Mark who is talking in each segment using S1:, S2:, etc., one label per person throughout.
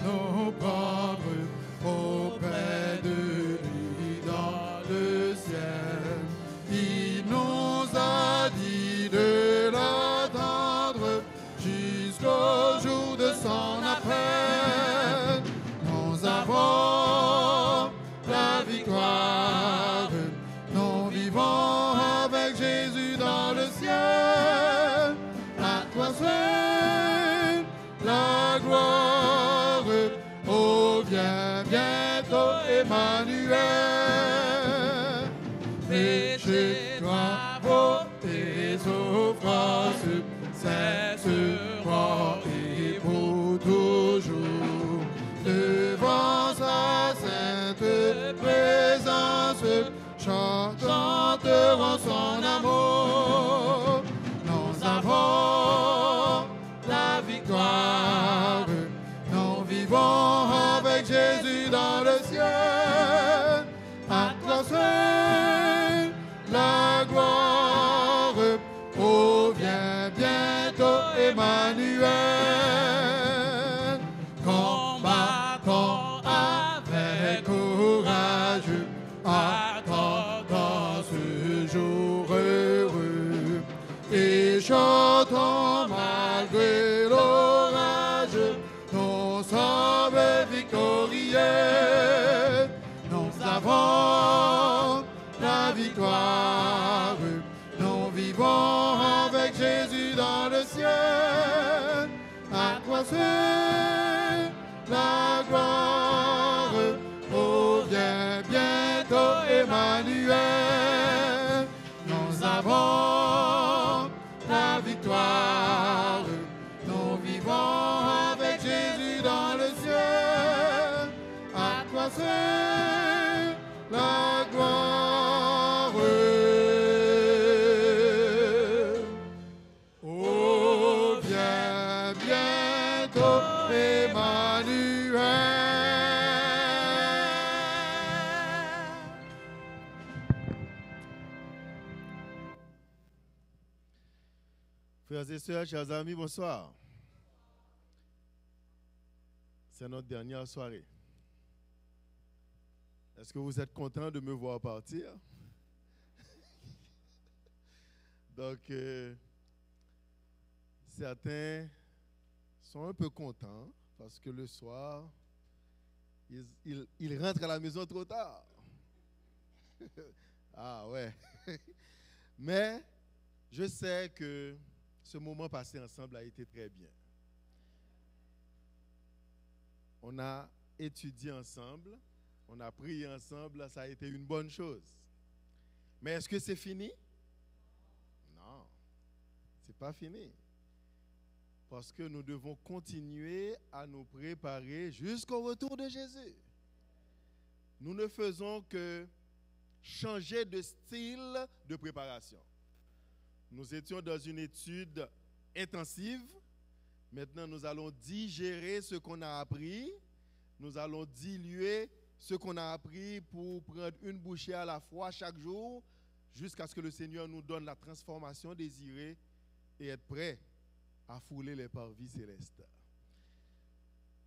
S1: nous prendre auprès de lui dans le ciel. Il nous a dit de l'attendre jusqu'au jour de son appel. Nous avons la victoire, nous vivons avec Jésus dans le ciel. À toi seul la gloire, oh viens bientôt Emmanuel. Et chez toi pour tes souffrances cesseront et pour toujours. Devant sa sainte présence, chanteront son amour. Nous avons la victoire, nous vivons avec Jésus dans le ciel. À toi seul la gloire, oh viens bientôt Emmanuel. Combattons avec courage, attendant ce jour heureux, et chantons malgré l'orage, nous sommes victorieux. Nous avons la victoire, nous vivons avec Jésus dans le ciel. À toi seul la gloire, oh viens bientôt Emmanuel. Nous avons la victoire, nous vivons avec Jésus dans le ciel. À toi seul la gloire, oh viens bientôt Emmanuel.
S2: Frères et sœurs, chers amis, bonsoir. C'est notre dernière soirée. Est-ce que vous êtes contents de me voir partir? Donc, certains sont un peu contents parce que le soir, ils rentrent à la maison trop tard. Ah ouais. Mais je sais que ce moment passé ensemble a été très bien. On a étudié ensemble, on a prié ensemble, ça a été une bonne chose. Mais est-ce que c'est fini? Non, ce n'est pas fini. Parce que nous devons continuer à nous préparer jusqu'au retour de Jésus. Nous ne faisons que changer de style de préparation. Nous étions dans une étude intensive. Maintenant, nous allons digérer ce qu'on a appris. Nous allons diluer ce qu'on a appris pour prendre une bouchée à la fois chaque jour jusqu'à ce que le Seigneur nous donne la transformation désirée et être prêt à fouler les parvis célestes.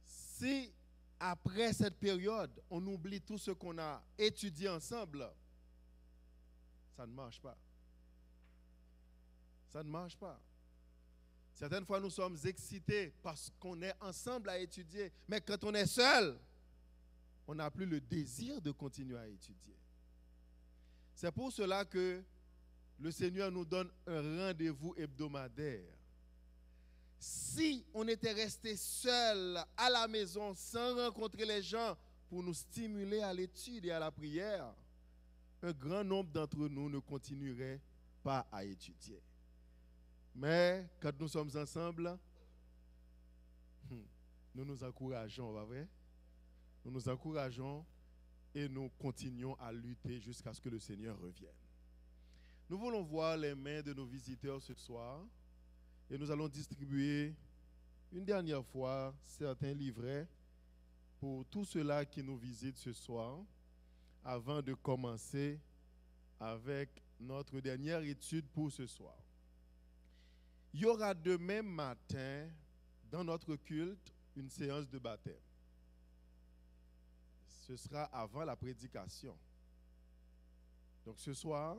S2: Si après cette période, on oublie tout ce qu'on a étudié ensemble, ça ne marche pas. Ça ne marche pas. Certaines fois, nous sommes excités parce qu'on est ensemble à étudier. Mais quand on est seul, on n'a plus le désir de continuer à étudier. C'est pour cela que le Seigneur nous donne un rendez-vous hebdomadaire. Si on était resté seul à la maison sans rencontrer les gens pour nous stimuler à l'étude et à la prière, un grand nombre d'entre nous ne continuerait pas à étudier. Mais quand nous sommes ensemble, nous nous encourageons, pas vrai? Nous nous encourageons et nous continuons à lutter jusqu'à ce que le Seigneur revienne. Nous voulons voir les mains de nos visiteurs ce soir et nous allons distribuer une dernière fois certains livrets pour tous ceux-là qui nous visitent ce soir avant de commencer avec notre dernière étude pour ce soir. Il y aura demain matin, dans notre culte, une séance de baptême. ce sera avant la prédication. Donc ce soir,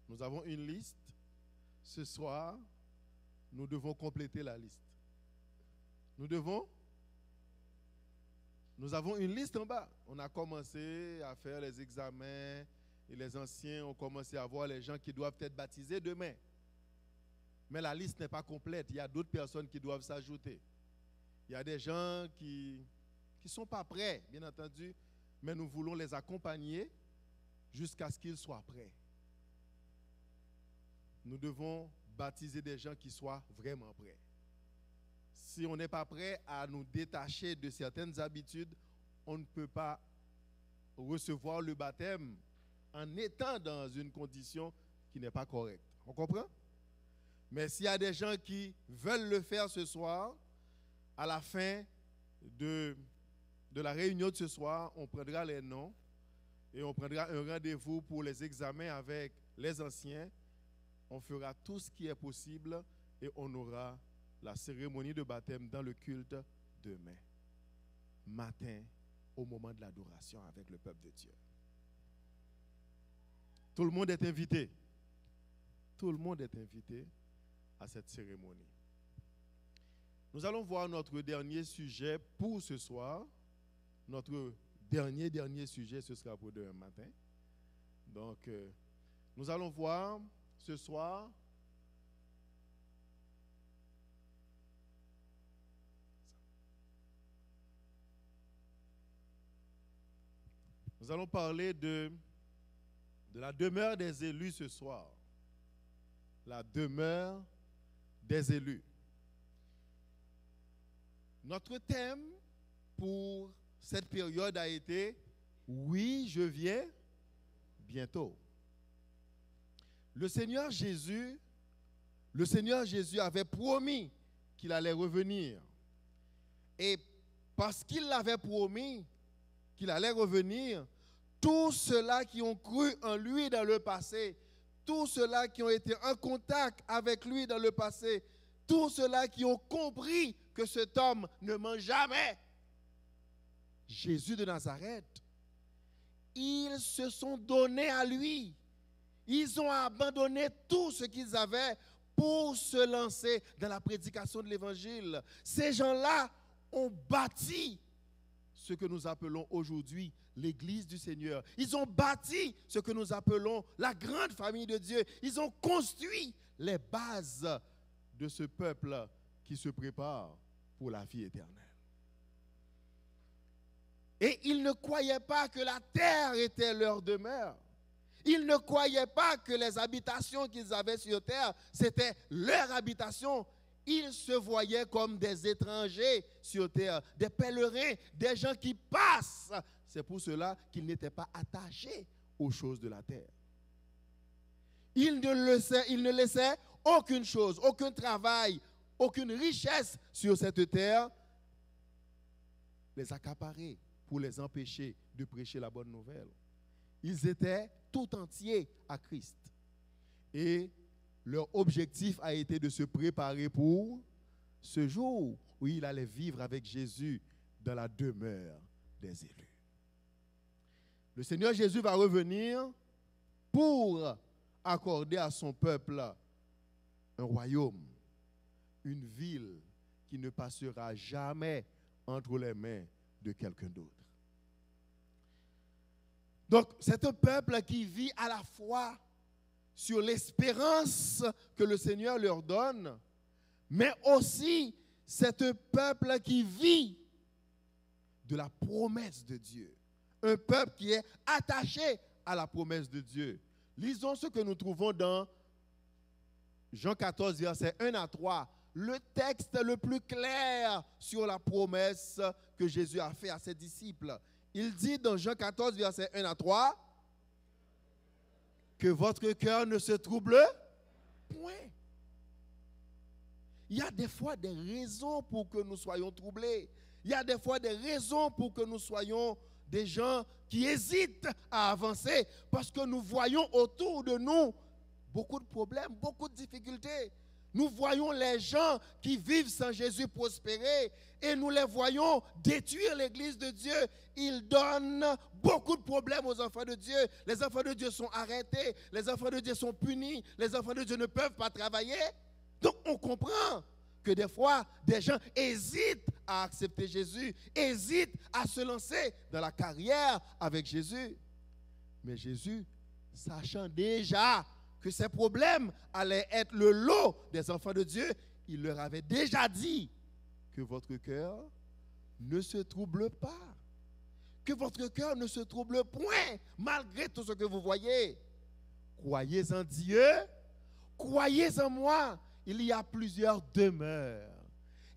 S2: nous avons une liste. Ce soir, nous devons compléter la liste. Nous avons une liste en bas. On a commencé à faire les examens et les anciens ont commencé à voir les gens qui doivent être baptisés demain. Mais la liste n'est pas complète. Il y a d'autres personnes qui doivent s'ajouter. Il y a des gens qui ne sont pas prêts, bien entendu, mais nous voulons les accompagner jusqu'à ce qu'ils soient prêts. Nous devons baptiser des gens qui soient vraiment prêts. Si on n'est pas prêt à nous détacher de certaines habitudes, on ne peut pas recevoir le baptême en étant dans une condition qui n'est pas correcte. On comprend? Mais s'il y a des gens qui veulent le faire ce soir, à la fin de la réunion de ce soir, on prendra les noms et on prendra un rendez-vous pour les examens avec les anciens. On fera tout ce qui est possible et on aura la cérémonie de baptême dans le culte demain, matin, au moment de l'adoration avec le peuple de Dieu. Tout le monde est invité. Tout le monde est invité à cette cérémonie. Nous allons voir notre dernier sujet pour ce soir. Notre dernier sujet, ce sera pour demain matin. Donc, nous allons voir ce soir nous allons parler de la demeure des élus ce soir. La demeure des élus. Notre thème pour cette période a été « Oui, je viens bientôt ». Le Seigneur Jésus avait promis qu'il allait revenir. Et parce qu'il l'avait promis qu'il allait revenir, tous ceux-là qui ont cru en lui dans le passé, tous ceux-là qui ont été en contact avec lui dans le passé, tous ceux-là qui ont compris que cet homme ne ment jamais, Jésus de Nazareth, ils se sont donnés à lui. Ils ont abandonné tout ce qu'ils avaient pour se lancer dans la prédication de l'Évangile. Ces gens-là ont bâti ce que nous appelons aujourd'hui l'Église du Seigneur. Ils ont bâti ce que nous appelons la grande famille de Dieu. Ils ont construit les bases de ce peuple qui se prépare pour la vie éternelle. Et ils ne croyaient pas que la terre était leur demeure. Ils ne croyaient pas que les habitations qu'ils avaient sur terre, c'était leur habitation. Ils se voyaient comme des étrangers sur terre, des pèlerins, des gens qui passent. C'est pour cela qu'ils n'étaient pas attachés aux choses de la terre. Ils ne laissaient aucune chose, aucun travail, aucune richesse sur cette terre les accaparer pour les empêcher de prêcher la bonne nouvelle. Ils étaient tout entiers à Christ. Et leur objectif a été de se préparer pour ce jour où il allait vivre avec Jésus dans la demeure des élus. Le Seigneur Jésus va revenir pour accorder à son peuple un royaume, une ville qui ne passera jamais entre les mains de quelqu'un d'autre. Donc, c'est un peuple qui vit à la fois sur l'espérance que le Seigneur leur donne, mais aussi c'est un peuple qui vit de la promesse de Dieu. Un peuple qui est attaché à la promesse de Dieu. Lisons ce que nous trouvons dans Jean 14, versets 1 à 3, le texte le plus clair sur la promesse que Jésus a fait à ses disciples. Il dit dans Jean 14, versets 1 à 3, que votre cœur ne se trouble point. Il y a des fois des raisons pour que nous soyons troublés. Il y a des fois des raisons pour que nous soyons des gens qui hésitent à avancer parce que nous voyons autour de nous beaucoup de problèmes, beaucoup de difficultés. Nous voyons les gens qui vivent sans Jésus prospérer et nous les voyons détruire l'église de Dieu. Ils donnent beaucoup de problèmes aux enfants de Dieu. Les enfants de Dieu sont arrêtés, les enfants de Dieu sont punis, les enfants de Dieu ne peuvent pas travailler. Donc on comprend que des fois, des gens hésitent à accepter Jésus, hésitent à se lancer dans la carrière avec Jésus. Mais Jésus, sachant déjà que ces problèmes allaient être le lot des enfants de Dieu, il leur avait déjà dit que votre cœur ne se trouble pas. Que votre cœur ne se trouble point, malgré tout ce que vous voyez. Croyez en Dieu, croyez en moi. Il y a plusieurs demeures.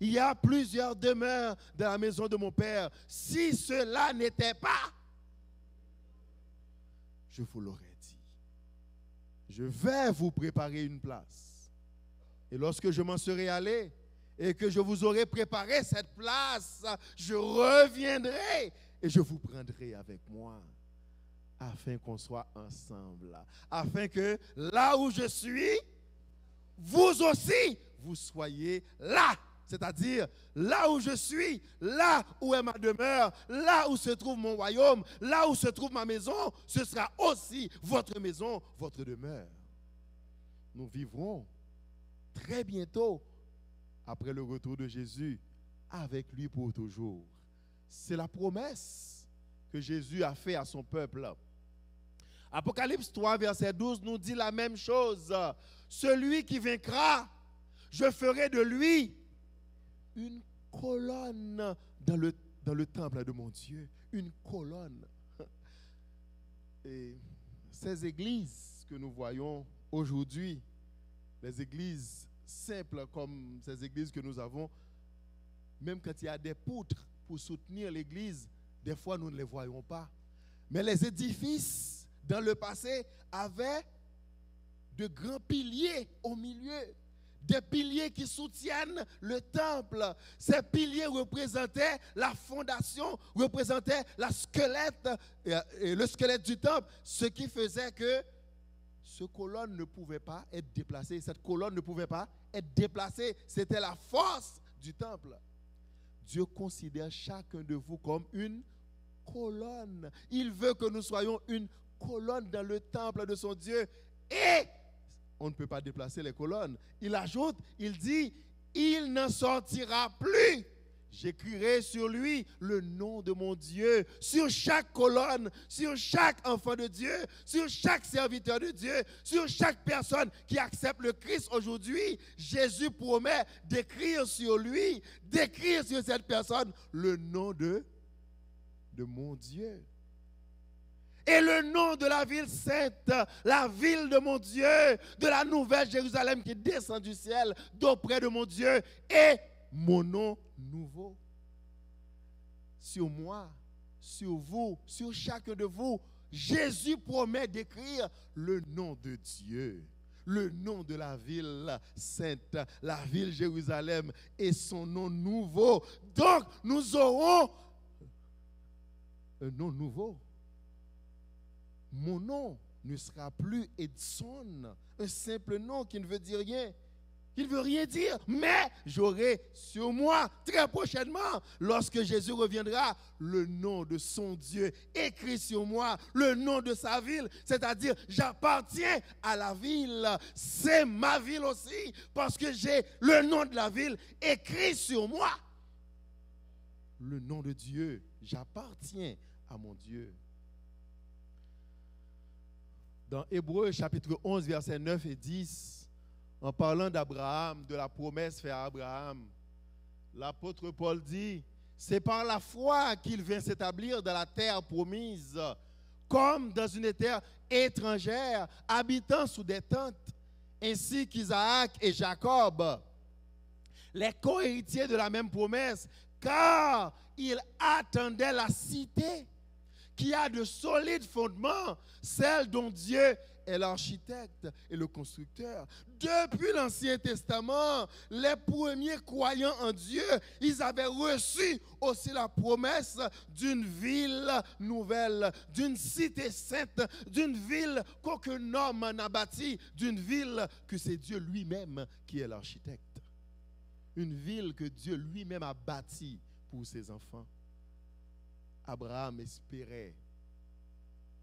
S2: Il y a plusieurs demeures dans la maison de mon Père. Si cela n'était pas, je vous l'aurais dit. Je vais vous préparer une place. Et lorsque je m'en serai allé et que je vous aurai préparé cette place, je reviendrai et je vous prendrai avec moi afin qu'on soit ensemble. Afin que là où je suis, vous aussi, vous soyez là. C'est-à-dire, là où je suis, là où est ma demeure, là où se trouve mon royaume, là où se trouve ma maison, ce sera aussi votre maison, votre demeure. Nous vivrons très bientôt, après le retour de Jésus, avec lui pour toujours. C'est la promesse que Jésus a faite à son peuple. Apocalypse 3, verset 12 nous dit la même chose. Celui qui vaincra, je ferai de lui une colonne dans le temple de mon Dieu. Une colonne. Et ces églises que nous voyons aujourd'hui, les églises simples comme ces églises que nous avons, même quand il y a des poutres pour soutenir l'église, des fois nous ne les voyons pas. Mais les édifices dans le passé avaient de grands piliers au milieu. Des piliers qui soutiennent le temple. Ces piliers représentaient la fondation, représentaient le squelette du temple, ce qui faisait que cette colonne ne pouvait pas être déplacée. Cette colonne ne pouvait pas être déplacée. C'était la force du temple. Dieu considère chacun de vous comme une colonne. Il veut que nous soyons une colonne dans le temple de son Dieu. Et on ne peut pas déplacer les colonnes. Il ajoute, il dit, il n'en sortira plus. J'écrirai sur lui le nom de mon Dieu, sur chaque colonne, sur chaque enfant de Dieu, sur chaque serviteur de Dieu, sur chaque personne qui accepte le Christ aujourd'hui. Jésus promet d'écrire sur lui, d'écrire sur cette personne le nom de mon Dieu. Et le nom de la ville sainte, la ville de mon Dieu, de la nouvelle Jérusalem qui descend du ciel, d'auprès de mon Dieu, est mon nom nouveau. Sur moi, sur vous, sur chacun de vous, Jésus promet d'écrire le nom de Dieu, le nom de la ville sainte, la ville Jérusalem et son nom nouveau. Donc, nous aurons un nom nouveau. Mon nom ne sera plus Edson, un simple nom qui ne veut dire rien. Il ne veut rien dire, mais j'aurai sur moi très prochainement, lorsque Jésus reviendra, le nom de son Dieu écrit sur moi, le nom de sa ville, c'est-à-dire j'appartiens à la ville, c'est ma ville aussi, parce que j'ai le nom de la ville écrit sur moi. Le nom de Dieu, j'appartiens à mon Dieu. Dans Hébreux chapitre 11, versets 9 et 10, en parlant d'Abraham, de la promesse faite à Abraham, l'apôtre Paul dit, c'est par la foi qu'il vient s'établir dans la terre promise, comme dans une terre étrangère, habitant sous des tentes, ainsi qu'Isaac et Jacob, les co-héritiers de la même promesse, car ils attendaient la cité qui a de solides fondements, celle dont Dieu est l'architecte et le constructeur. Depuis l'Ancien Testament, les premiers croyants en Dieu, ils avaient reçu aussi la promesse d'une ville nouvelle, d'une cité sainte, d'une ville qu'aucun homme n'a bâtie, d'une ville que c'est Dieu lui-même qui est l'architecte. Une ville que Dieu lui-même a bâtie pour ses enfants. Abraham espérait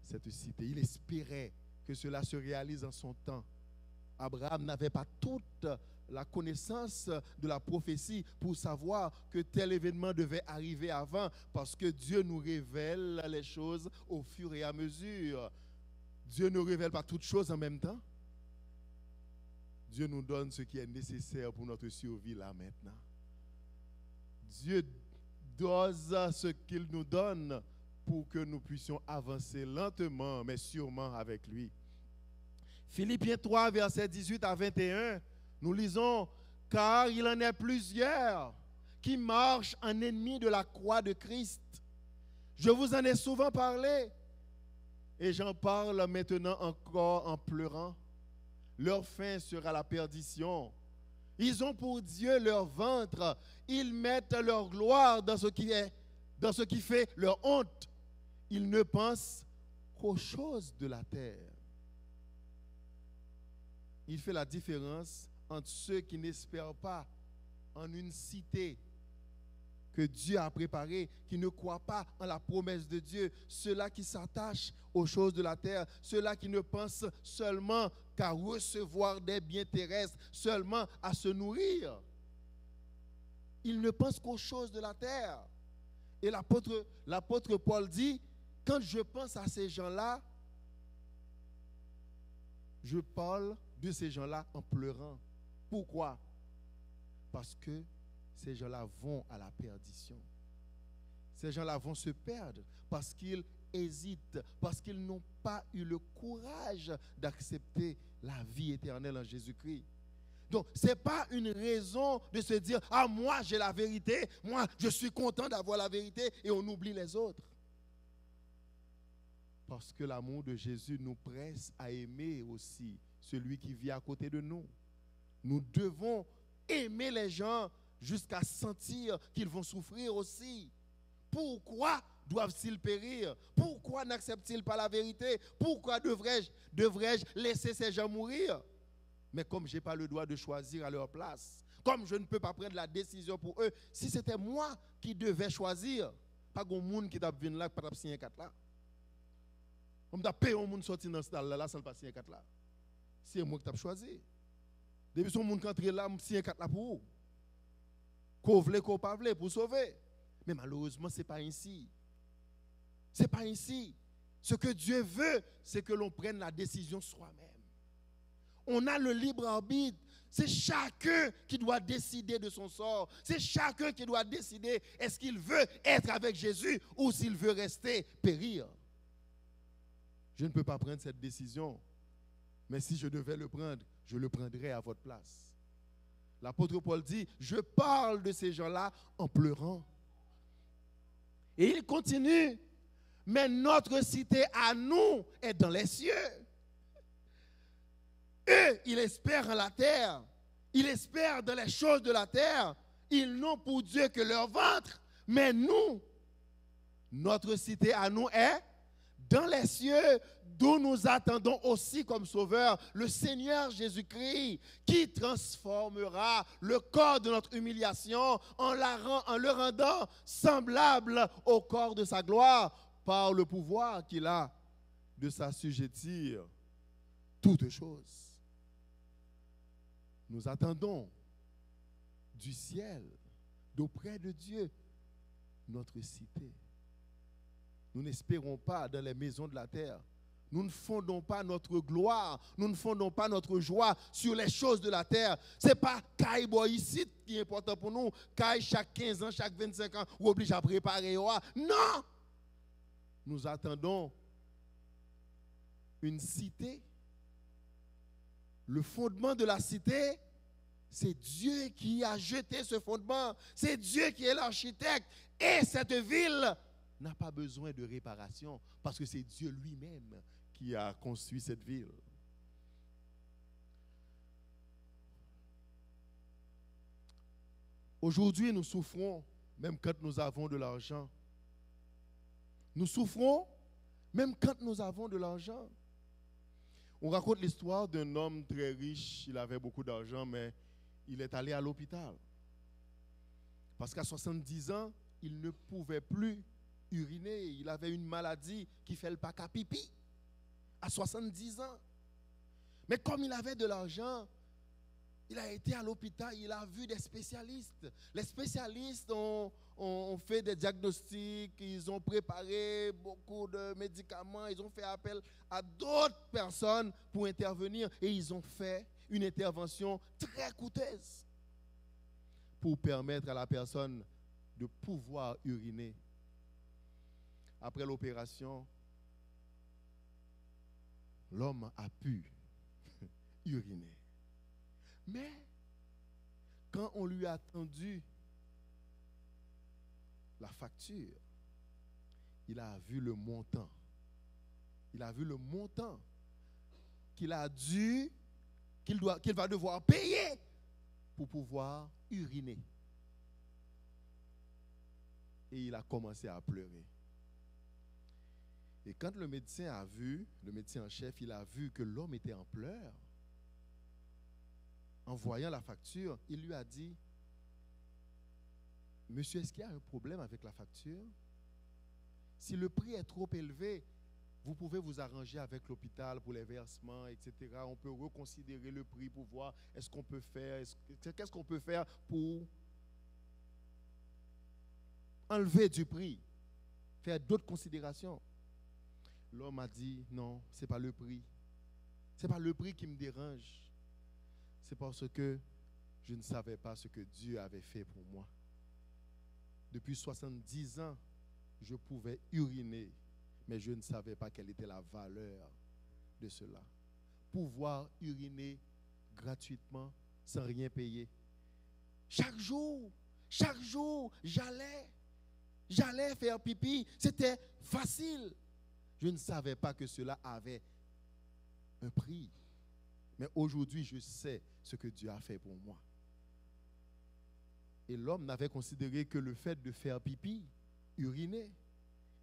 S2: cette cité. Il espérait que cela se réalise en son temps. Abraham n'avait pas toute la connaissance de la prophétie pour savoir que tel événement devait arriver avant, parce que Dieu nous révèle les choses au fur et à mesure. Dieu ne révèle pas toutes choses en même temps. Dieu nous donne ce qui est nécessaire pour notre survie là maintenant. Dieu dose ce qu'il nous donne pour que nous puissions avancer lentement, mais sûrement avec lui. Philippiens 3, versets 18 à 21, nous lisons « Car il en est plusieurs qui marchent en ennemis de la croix de Christ. Je vous en ai souvent parlé, et j'en parle maintenant encore en pleurant. Leur fin sera la perdition. Ils ont pour Dieu leur ventre. Ils mettent leur gloire dans ce qui fait leur honte. Ils ne pensent qu'aux choses de la terre. » Il fait la différence entre ceux qui n'espèrent pas en une cité que Dieu a préparée, qui ne croient pas en la promesse de Dieu, ceux-là qui s'attachent aux choses de la terre, ceux-là qui ne pensent seulement qu'à recevoir des biens terrestres, seulement à se nourrir. Ils ne pensent qu'aux choses de la terre. Et l'apôtre Paul dit, quand je pense à ces gens-là, je parle de ces gens-là en pleurant. Pourquoi? Parce que ces gens-là vont à la perdition. Ces gens-là vont se perdre parce qu'ils hésitent, parce qu'ils n'ont pas eu le courage d'accepter la vie éternelle en Jésus-Christ. Donc, ce n'est pas une raison de se dire « Ah, moi, j'ai la vérité, moi, je suis content d'avoir la vérité » et on oublie les autres. Parce que l'amour de Jésus nous presse à aimer aussi celui qui vit à côté de nous. Nous devons aimer les gens jusqu'à sentir qu'ils vont souffrir aussi. Pourquoi doivent-ils périr? Pourquoi n'acceptent-ils pas la vérité? Pourquoi devrais-je laisser ces gens mourir? Mais comme je n'ai pas le droit de choisir à leur place, comme je ne peux pas prendre la décision pour eux, si c'était moi qui devais choisir, pas de monde qui t'a venu là, pas de signer 4 là. On t'a payé un monde sorti dans ce là, ça ne pas signer 4 là. C'est moi qui t'ai choisi. Depuis son monde qui entre là, je signe 4 là pour vous. Qu'on vle, qu'on pas vle, pour sauver. Mais malheureusement, ce n'est pas ainsi. Ce n'est pas ainsi. Ce que Dieu veut, c'est que l'on prenne la décision soi-même. On a le libre arbitre. C'est chacun qui doit décider de son sort. C'est chacun qui doit décider est-ce qu'il veut être avec Jésus ou s'il veut rester périr. Je ne peux pas prendre cette décision. Mais si je devais le prendre, je le prendrais à votre place. L'apôtre Paul dit, je parle de ces gens-là en pleurant. Et il continue, mais notre cité à nous est dans les cieux. Eux, ils espèrent en la terre. Ils espèrent dans les choses de la terre. Ils n'ont pour Dieu que leur ventre. Mais nous, notre cité à nous est dans les cieux, d'où nous attendons aussi comme sauveur le Seigneur Jésus-Christ, qui transformera le corps de notre humiliation en le rendant semblable au corps de sa gloire par le pouvoir qu'il a de s'assujettir toutes choses. Nous attendons du ciel, d'auprès de Dieu, notre cité. Nous n'espérons pas dans les maisons de la terre. Nous ne fondons pas notre gloire, nous ne fondons pas notre joie sur les choses de la terre. Ce n'est pas Kaï ici qui est important pour nous. Kaï chaque 15 ans, chaque 25 ans, ou oblige à préparer. Non! Nous attendons une cité. Le fondement de la cité, c'est Dieu qui a jeté ce fondement. C'est Dieu qui est l'architecte. Et cette ville n'a pas besoin de réparation parce que c'est Dieu lui-même qui a construit cette ville. Aujourd'hui, nous souffrons, même quand nous avons de l'argent. Nous souffrons, même quand nous avons de l'argent. On raconte l'histoire d'un homme très riche, il avait beaucoup d'argent, mais il est allé à l'hôpital. Parce qu'à 70 ans, il ne pouvait plus uriner. Il avait une maladie qui fait le paca pipi. À 70 ans. Mais comme il avait de l'argent, il a été à l'hôpital, il a vu des spécialistes. Les spécialistes ont fait des diagnostics, ils ont préparé beaucoup de médicaments, ils ont fait appel à d'autres personnes pour intervenir et ils ont fait une intervention très coûteuse pour permettre à la personne de pouvoir uriner. Après l'opération, l'homme a pu uriner. Mais, quand on lui a tendu la facture, il a vu le montant. Il a vu le montant qu'il va devoir payer pour pouvoir uriner. Et il a commencé à pleurer. Et quand le médecin en chef, il a vu que l'homme était en pleurs, en voyant la facture, il lui a dit, « Monsieur, est-ce qu'il y a un problème avec la facture? Si le prix est trop élevé, vous pouvez vous arranger avec l'hôpital pour les versements, etc. On peut reconsidérer le prix pour voir est-ce qu'on peut faire, qu'est-ce qu'on peut faire pour enlever du prix, faire d'autres considérations. » L'homme a dit, « Non, ce n'est pas le prix. Ce n'est pas le prix qui me dérange. C'est parce que je ne savais pas ce que Dieu avait fait pour moi. Depuis 70 ans, je pouvais uriner, mais je ne savais pas quelle était la valeur de cela. Pouvoir uriner gratuitement, sans rien payer. Chaque jour, j'allais faire pipi. C'était facile. Je ne savais pas que cela avait un prix. Mais aujourd'hui, je sais ce que Dieu a fait pour moi. Et l'homme n'avait considéré que le fait de faire pipi, uriner.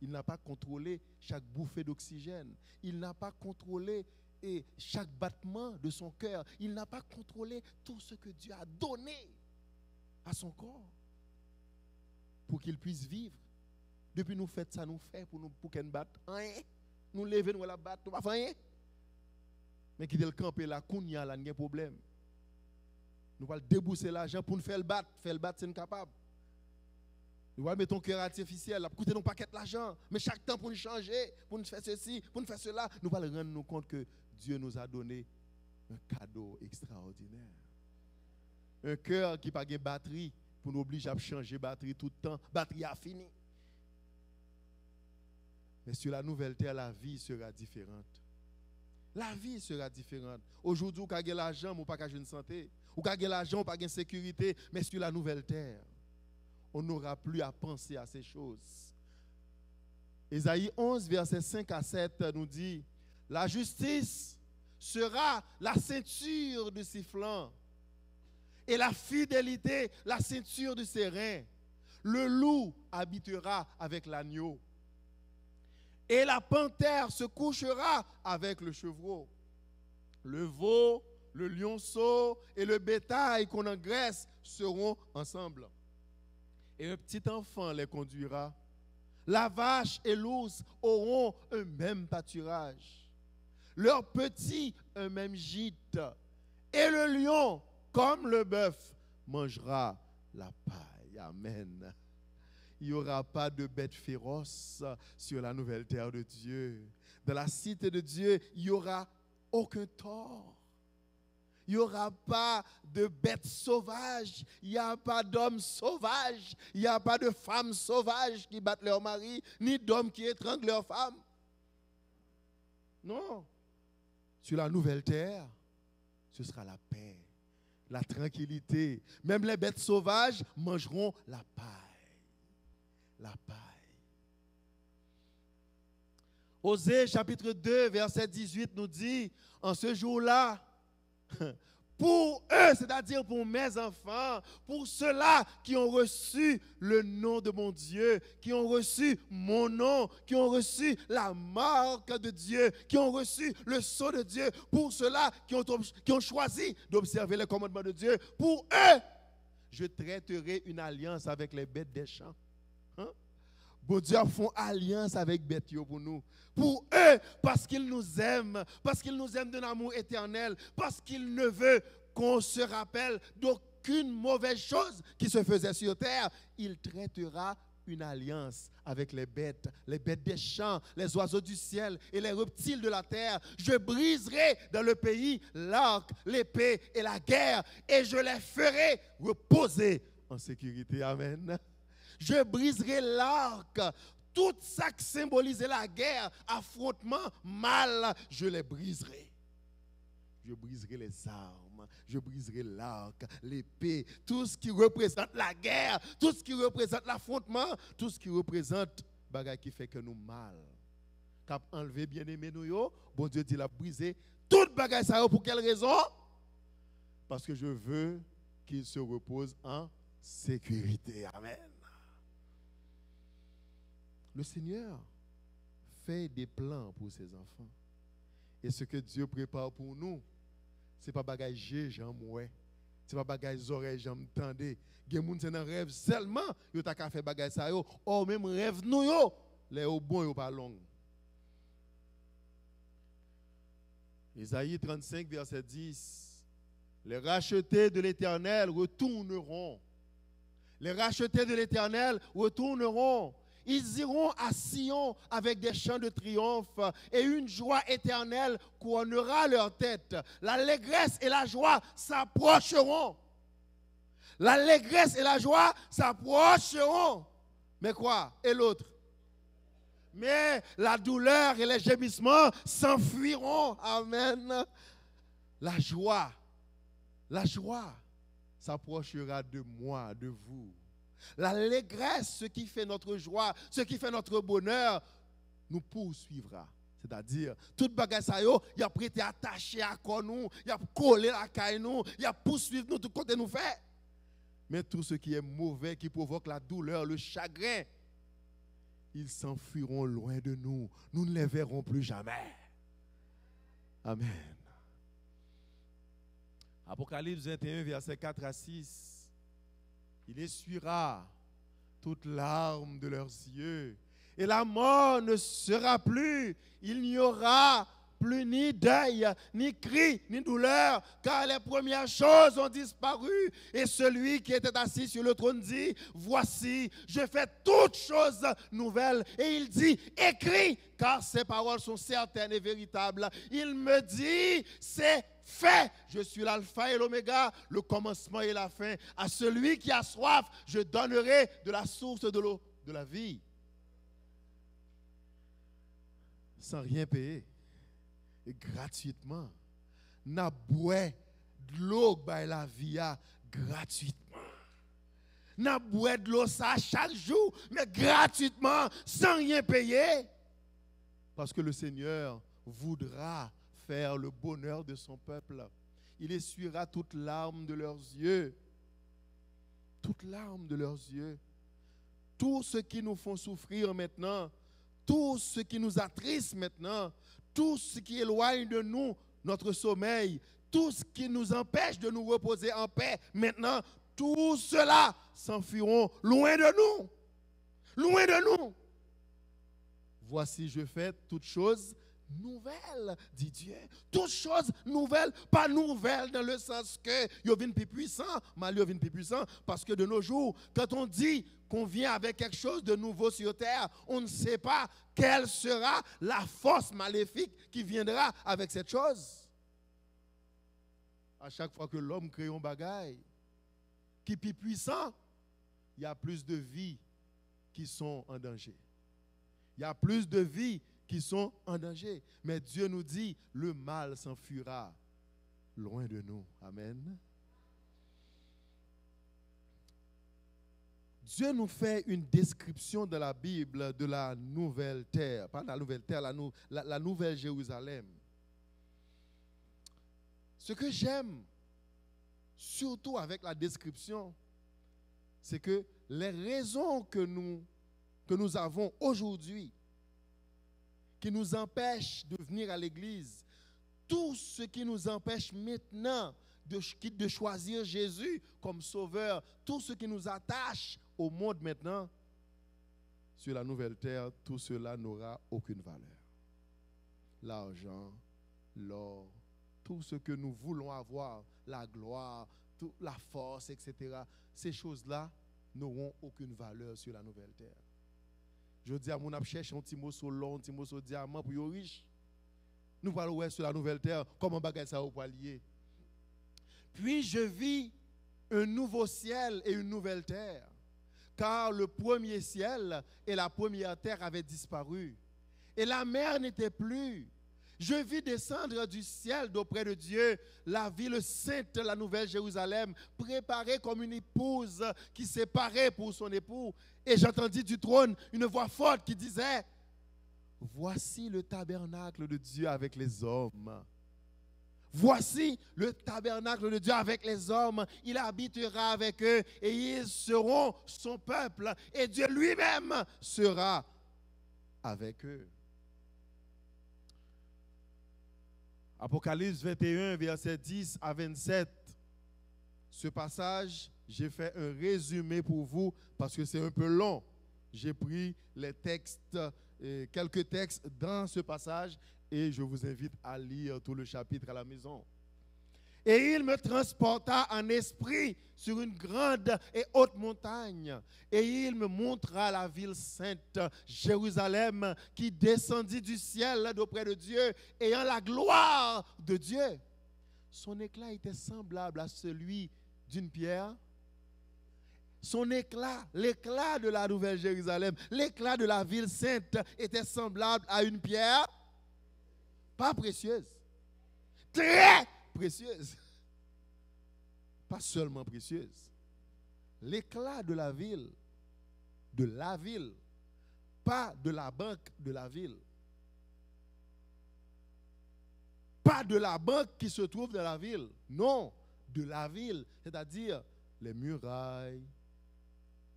S2: Il n'a pas contrôlé chaque bouffée d'oxygène. Il n'a pas contrôlé chaque battement de son cœur. Il n'a pas contrôlé tout ce que Dieu a donné à son corps pour qu'il puisse vivre. Depuis nous faites ça, nous fait pour qu'elle batte rien. Nous lever, nous la battre, nous pas faire rien. Mais qui est le camp et la kounya là, il y a un problème. Nous allons débourser l'argent pour nous faire le battre. Faire le battre, c'est incapable. Nous allons mettre ton cœur artificiel, pour coûter nos paquets d'argent. Mais chaque temps pour nous changer, pour nous faire ceci, pour nous faire cela, nous allons rendre nous compte que Dieu nous a donné un cadeau extraordinaire. Un cœur qui n'a pas de batterie pour nous obliger à changer batterie tout le temps. Batterie a fini. Mais sur la nouvelle terre, la vie sera différente. La vie sera différente. Aujourd'hui, vous avez l'argent, vous n'avez pas de santé. Vous avez l'argent, vous n'avez pas de sécurité. Mais sur la nouvelle terre, on n'aura plus à penser à ces choses. Ésaïe 11, versets 5 à 7 nous dit, « La justice sera la ceinture du sifflant, et la fidélité la ceinture du serein. Le loup habitera avec l'agneau, et la panthère se couchera avec le chevreau. Le veau, le lionceau et le bétail qu'on engraisse seront ensemble. Et un petit enfant les conduira. La vache et l'ours auront un même pâturage. Leurs petits un même gîte. Et le lion, comme le bœuf, mangera la paille. Amen. Il n'y aura pas de bêtes féroces sur la nouvelle terre de Dieu. Dans la cité de Dieu, il n'y aura aucun tort. Il n'y aura pas de bêtes sauvages, il n'y a pas d'hommes sauvages, il n'y a pas de femmes sauvages qui battent leur mari, ni d'hommes qui étranglent leurs femmes. Non. Sur la nouvelle terre, ce sera la paix, la tranquillité. Même les bêtes sauvages mangeront la paille. La paille. Osée chapitre 2, verset 18 nous dit, en ce jour-là, Pour eux, c'est-à-dire pour mes enfants, pour ceux-là qui ont reçu le nom de mon Dieu, qui ont reçu mon nom, qui ont reçu la marque de Dieu, qui ont reçu le sceau de Dieu, pour ceux-là qui ont choisi d'observer les commandements de Dieu, pour eux, je traiterai une alliance avec les bêtes des champs. Hein? Bon Dieu font alliance avec bêtes pour nous. Pour eux, parce qu'ils nous aiment d'un amour éternel, parce qu'ils ne veulent qu'on se rappelle d'aucune mauvaise chose qui se faisait sur terre, il traitera une alliance avec les bêtes des champs, les oiseaux du ciel et les reptiles de la terre. Je briserai dans le pays l'arc, l'épée et la guerre, et je les ferai reposer en sécurité. Amen. Je briserai l'arc. Tout ça qui symbolisait la guerre, affrontement, mal, je les briserai. Je briserai les armes, je briserai l'arc, l'épée, tout ce qui représente la guerre, tout ce qui représente l'affrontement, tout ce qui représente bagaille qui fait que nous mal. Cap enlever bien-aimé nous yo, bon Dieu dit la briser toute bagaille ça pour quelle raison? Parce que je veux qu'il se repose en sécurité. Amen. Le Seigneur fait des plans pour ses enfants. Et ce que Dieu prépare pour nous, ce n'est pas bagaille j'en mouais. Ce n'est pas bagaille oreilles j'en m'tendais. Il y a des gens qui dans rêve seulement, ils ont fait bagaille ça yo. Or même rêve nous yo, les au bon yo pas long. Isaïe 35 verset 10. Les rachetés de l'Éternel retourneront. Les rachetés de l'Éternel retourneront. Ils iront à Sion avec des chants de triomphe et une joie éternelle couronnera leur tête. L'allégresse et la joie s'approcheront. L'allégresse et la joie s'approcheront. Mais quoi? Et l'autre? Mais la douleur et les gémissements s'enfuiront. Amen. La joie s'approchera de moi, de vous. L'allégresse, ce qui fait notre joie, ce qui fait notre bonheur, nous poursuivra. C'est-à-dire, toute bagaille ça yo, il a prêté attaché à nous, il a collé la caille nous, il a poursuivi nous tout côté nous fait. Mais tout ce qui est mauvais, qui provoque la douleur, le chagrin, ils s'enfuiront loin de nous. Nous ne les verrons plus jamais. Amen. Apocalypse 21, versets 4 à 6. Il essuiera toute larme de leurs yeux. Et la mort ne sera plus. Il n'y aura plus ni deuil, ni cri, ni douleur, car les premières choses ont disparu. Et celui qui était assis sur le trône dit, voici, je fais toutes choses nouvelles. Et il dit, écris, car ces paroles sont certaines et véritables. Il me dit, c'est fait. Je suis l'alpha et l'oméga, le commencement et la fin. À celui qui a soif, je donnerai de la source de l'eau de la vie. Sans rien payer. Et gratuitement. N'a boué de l'eau by la vie gratuitement. N'a boué de l'eau ça chaque jour, mais gratuitement, sans rien payer. Parce que le Seigneur voudra faire le bonheur de son peuple. Il essuiera toute larme de leurs yeux. Toute larme de leurs yeux. Tout ce qui nous font souffrir maintenant, tout ce qui nous attriste maintenant, tout ce qui éloigne de nous notre sommeil, tout ce qui nous empêche de nous reposer en paix, maintenant, tout cela s'enfuiront loin de nous. Loin de nous. Voici, je fais toutes choses nouvelles, dit Dieu. Toutes choses nouvelles, pas nouvelles dans le sens que yo vin plus puissant, mal yo vin plus puissant, parce que de nos jours, quand on dit qu'on vient avec quelque chose de nouveau sur terre, on ne sait pas quelle sera la force maléfique qui viendra avec cette chose. À chaque fois que l'homme crée un bagaille qui est plus puissant, il y a plus de vies qui sont en danger. Il y a plus de vies qui sont en danger. Mais Dieu nous dit, le mal s'enfuira loin de nous. Amen. Dieu nous fait une description de la Bible de la nouvelle terre. Pas la nouvelle terre, la nouvelle Jérusalem. Ce que j'aime surtout avec la description, c'est que les raisons que nous avons aujourd'hui, qui nous empêchent de venir à l'église, tout ce qui nous empêche maintenant de choisir Jésus comme sauveur, tout ce qui nous attache au monde maintenant, sur la nouvelle terre, tout cela n'aura aucune valeur. L'argent, l'or, tout ce que nous voulons avoir, la gloire, la force, etc., ces choses-là n'auront aucune valeur sur la nouvelle terre. Je dis à mon ap cherche un petit mot sur l'or, un petit mot sur le diamant pour les riches. Nous parlons sur la nouvelle terre, comment bagaille ça au lier. Puis je vis un nouveau ciel et une nouvelle terre, car le premier ciel et la première terre avaient disparu, et la mer n'était plus. Je vis descendre du ciel d'auprès de Dieu la ville sainte, la nouvelle Jérusalem, préparée comme une épouse qui s'est parée pour son époux. Et j'entendis du trône une voix forte qui disait, voici le tabernacle de Dieu avec les hommes. Voici le tabernacle de Dieu avec les hommes. Il habitera avec eux et ils seront son peuple. Et Dieu lui-même sera avec eux. Apocalypse 21, versets 10 à 27. Ce passage, j'ai fait un résumé pour vous parce que c'est un peu long. J'ai pris les textes, quelques textes dans ce passage et je vous invite à lire tout le chapitre à la maison. Et il me transporta en esprit sur une grande et haute montagne. Et il me montra la ville sainte, Jérusalem, qui descendit du ciel d'auprès de Dieu, ayant la gloire de Dieu. Son éclat était semblable à celui d'une pierre. Son éclat, l'éclat de la nouvelle Jérusalem, l'éclat de la ville sainte était semblable à une pierre, pas précieuse, très précieuse. Pas seulement précieuse. L'éclat de la ville, pas de la banque de la ville. Pas de la banque qui se trouve dans la ville. Non, de la ville, c'est-à-dire les murailles,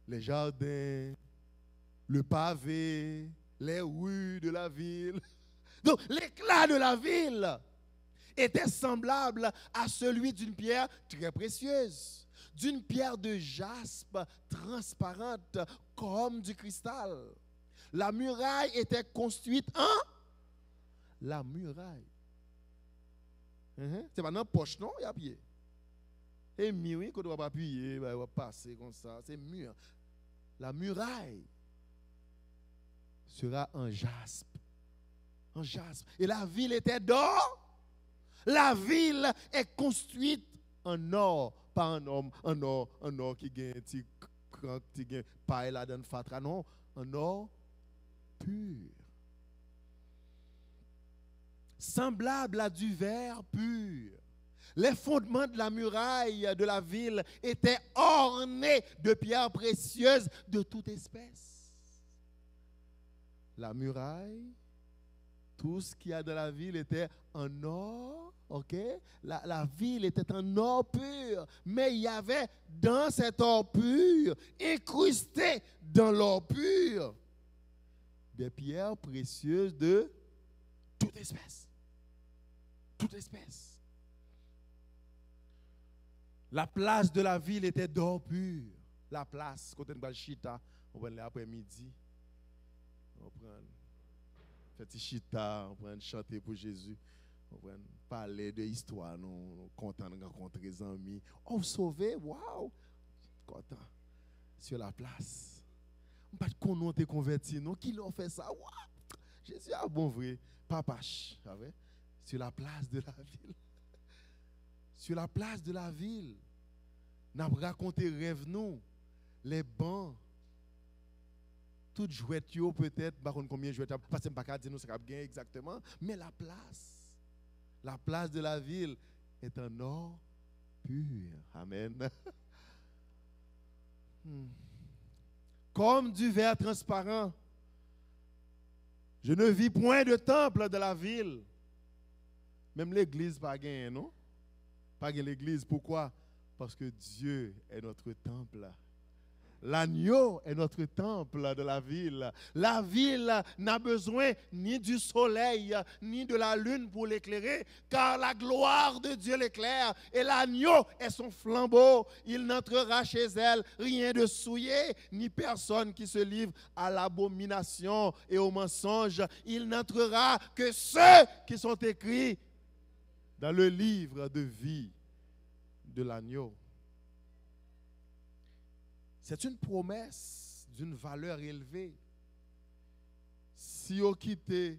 S2: les jardins, le pavé, les rues de la ville. Donc, l'éclat de la ville était semblable à celui d'une pierre très précieuse, d'une pierre de jaspe transparente comme du cristal. La muraille était construite en la muraille. C'est pas dans la poche, non? Il y a pied. Et mur, quand on va appuyer, on va passer comme ça. C'est mur. La muraille sera en jaspe. En jaspe. Et la ville était d'or. La ville est construite en or, pas en or qui gagne un petit crank, qui gagne paille là dans le fatra, non, en or pur. Semblable à du verre pur. Les fondements de la muraille de la ville étaient ornés de pierres précieuses de toute espèce. La muraille, tout ce qu'il y a dans la ville était en or, ok? La ville était en or pur, mais il y avait dans cet or pur, incrusté dans l'or pur, des pierres précieuses de toute espèce. Toute espèce. La place de la ville était d'or pur. La place, quand on va chita, on va l'après-midi, on prend petit chita, on prend chanter pour Jésus, on prend parler de l'histoire, nous content de rencontrer des amis. On sauvé, waouh, content sur la place. On pas qu'on nous t'es converti, non, qui l'ont fait ça, waouh, Jésus a bon vrai, papa, sur la place de la ville. Sur la place de la ville, nous avons raconté rêve nous, les bancs, toutes jouettes peut-être, par contre combien de jouettes, parce que je ne peux pas dire nous ça bien exactement, mais la place de la ville est en or pur. Amen. Comme du verre transparent, je ne vis point de temple de la ville. Même l'église pas gain, non? Pas gain l'église. Pourquoi? Parce que Dieu est notre temple. L'agneau est notre temple de la ville. La ville n'a besoin ni du soleil, ni de la lune pour l'éclairer, car la gloire de Dieu l'éclaire et l'agneau est son flambeau. Il n'entrera chez elle rien de souillé, ni personne qui se livre à l'abomination et au mensonge. Il n'entrera que ceux qui sont écrits dans le livre de vie de l'agneau. C'est une promesse d'une valeur élevée. Si on quitte les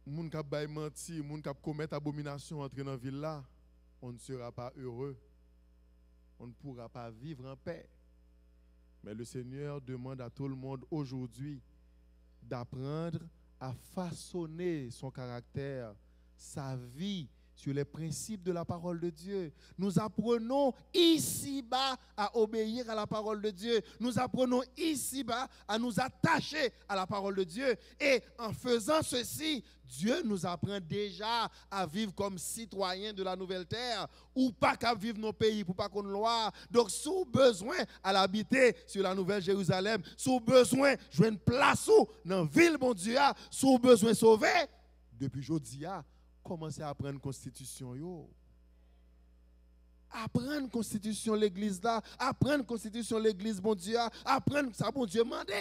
S2: gens qui ont menti, les gens qui commettent abomination entrer dans la ville là, on ne sera pas heureux. On ne pourra pas vivre en paix. Mais le Seigneur demande à tout le monde aujourd'hui d'apprendre à façonner son caractère, sa vie, sur les principes de la parole de Dieu. Nous apprenons ici-bas à obéir à la parole de Dieu. Nous apprenons ici-bas à nous attacher à la parole de Dieu. Et en faisant ceci, Dieu nous apprend déjà à vivre comme citoyens de la nouvelle terre, ou pas qu'à vivre nos pays pour pas qu'on loi. Donc, sous besoin à l'habiter sur la nouvelle Jérusalem, sous besoin jouer une place dans la ville, mon Dieu, sous besoin sauver, depuis aujourd'hui, commencez à apprendre la constitution. Apprendre la constitution l'église là, apprendre la constitution l'église, bon Dieu, apprendre ça, bon Dieu, mandé.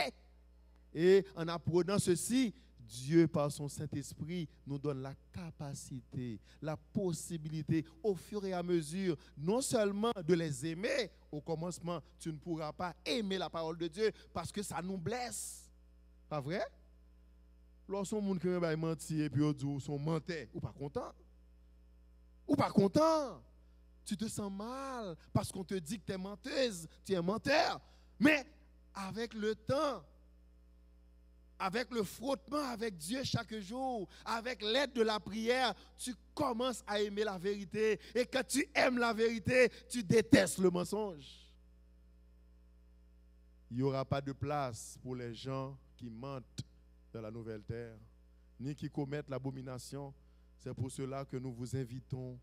S2: Et en apprenant ceci, Dieu, par son Saint-Esprit, nous donne la capacité, la possibilité, au fur et à mesure, non seulement de les aimer. Au commencement, tu ne pourras pas aimer la parole de Dieu parce que ça nous blesse. Pas vrai? Lorsqu'on monde qui va mentir et puis on dit son menteur, ou pas content. Ou pas content. Tu te sens mal parce qu'on te dit que tu es menteuse, tu es menteur. Mais avec le temps, avec le frottement avec Dieu chaque jour, avec l'aide de la prière, tu commences à aimer la vérité. Et quand tu aimes la vérité, tu détestes le mensonge. Il n'y aura pas de place pour les gens qui mentent dans la nouvelle terre, ni qui commettent l'abomination. C'est pour cela que nous vous invitons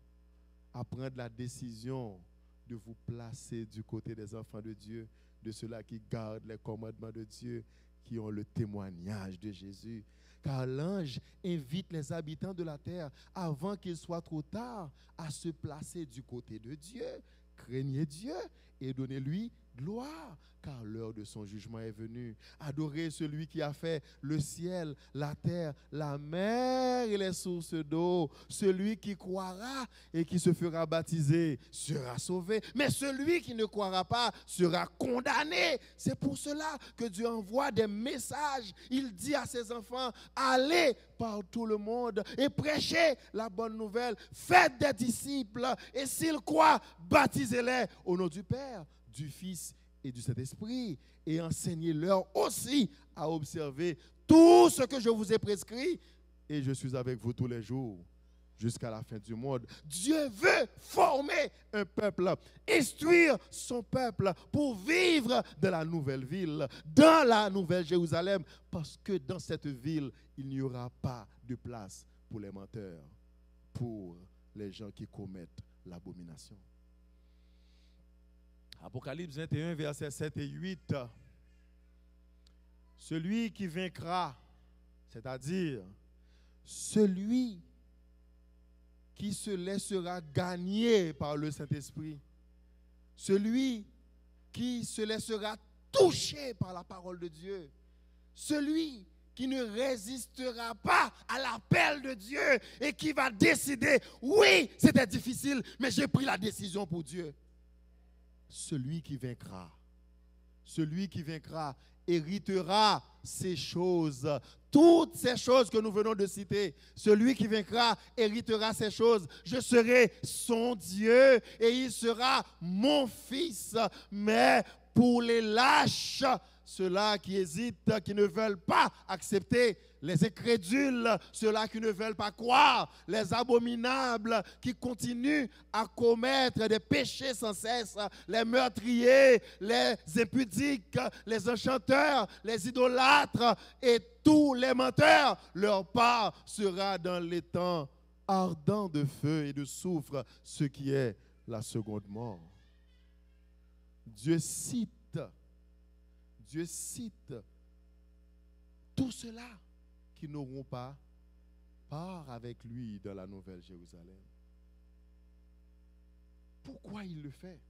S2: à prendre la décision de vous placer du côté des enfants de Dieu, de ceux-là qui gardent les commandements de Dieu, qui ont le témoignage de Jésus. Car l'ange invite les habitants de la terre, avant qu'il soit trop tard, à se placer du côté de Dieu. Craignez Dieu et donnez-lui gloire, car l'heure de son jugement est venue. Adorez celui qui a fait le ciel, la terre, la mer et les sources d'eau. Celui qui croira et qui se fera baptiser sera sauvé. Mais celui qui ne croira pas sera condamné. C'est pour cela que Dieu envoie des messages. Il dit à ses enfants, allez par tout le monde et prêchez la bonne nouvelle. Faites des disciples et s'ils croient, baptisez-les au nom du Père, du Fils et du Saint-Esprit, et enseignez-leur aussi à observer tout ce que je vous ai prescrit, et je suis avec vous tous les jours jusqu'à la fin du monde. Dieu veut former un peuple, instruire son peuple pour vivre dans la nouvelle ville, dans la nouvelle Jérusalem, parce que dans cette ville, il n'y aura pas de place pour les menteurs, pour les gens qui commettent l'abomination. Apocalypse 21, versets 7 et 8. Celui qui vaincra, c'est-à-dire celui qui se laissera gagner par le Saint-Esprit, celui qui se laissera toucher par la parole de Dieu, celui qui ne résistera pas à l'appel de Dieu et qui va décider, oui, c'était difficile, mais j'ai pris la décision pour Dieu. Celui qui vaincra héritera ces choses, toutes ces choses que nous venons de citer. Celui qui vaincra héritera ces choses. Je serai son Dieu et il sera mon fils. Mais pour les lâches, ceux-là qui hésitent, qui ne veulent pas accepter, les incrédules, ceux-là qui ne veulent pas croire, les abominables, qui continuent à commettre des péchés sans cesse, les meurtriers, les impudiques, les enchanteurs, les idolâtres et tous les menteurs, leur part sera dans les temps ardents de feu et de soufre, ce qui est la seconde mort. Dieu cite tous ceux-là qui n'auront pas part avec lui dans la Nouvelle Jérusalem. Pourquoi il le fait?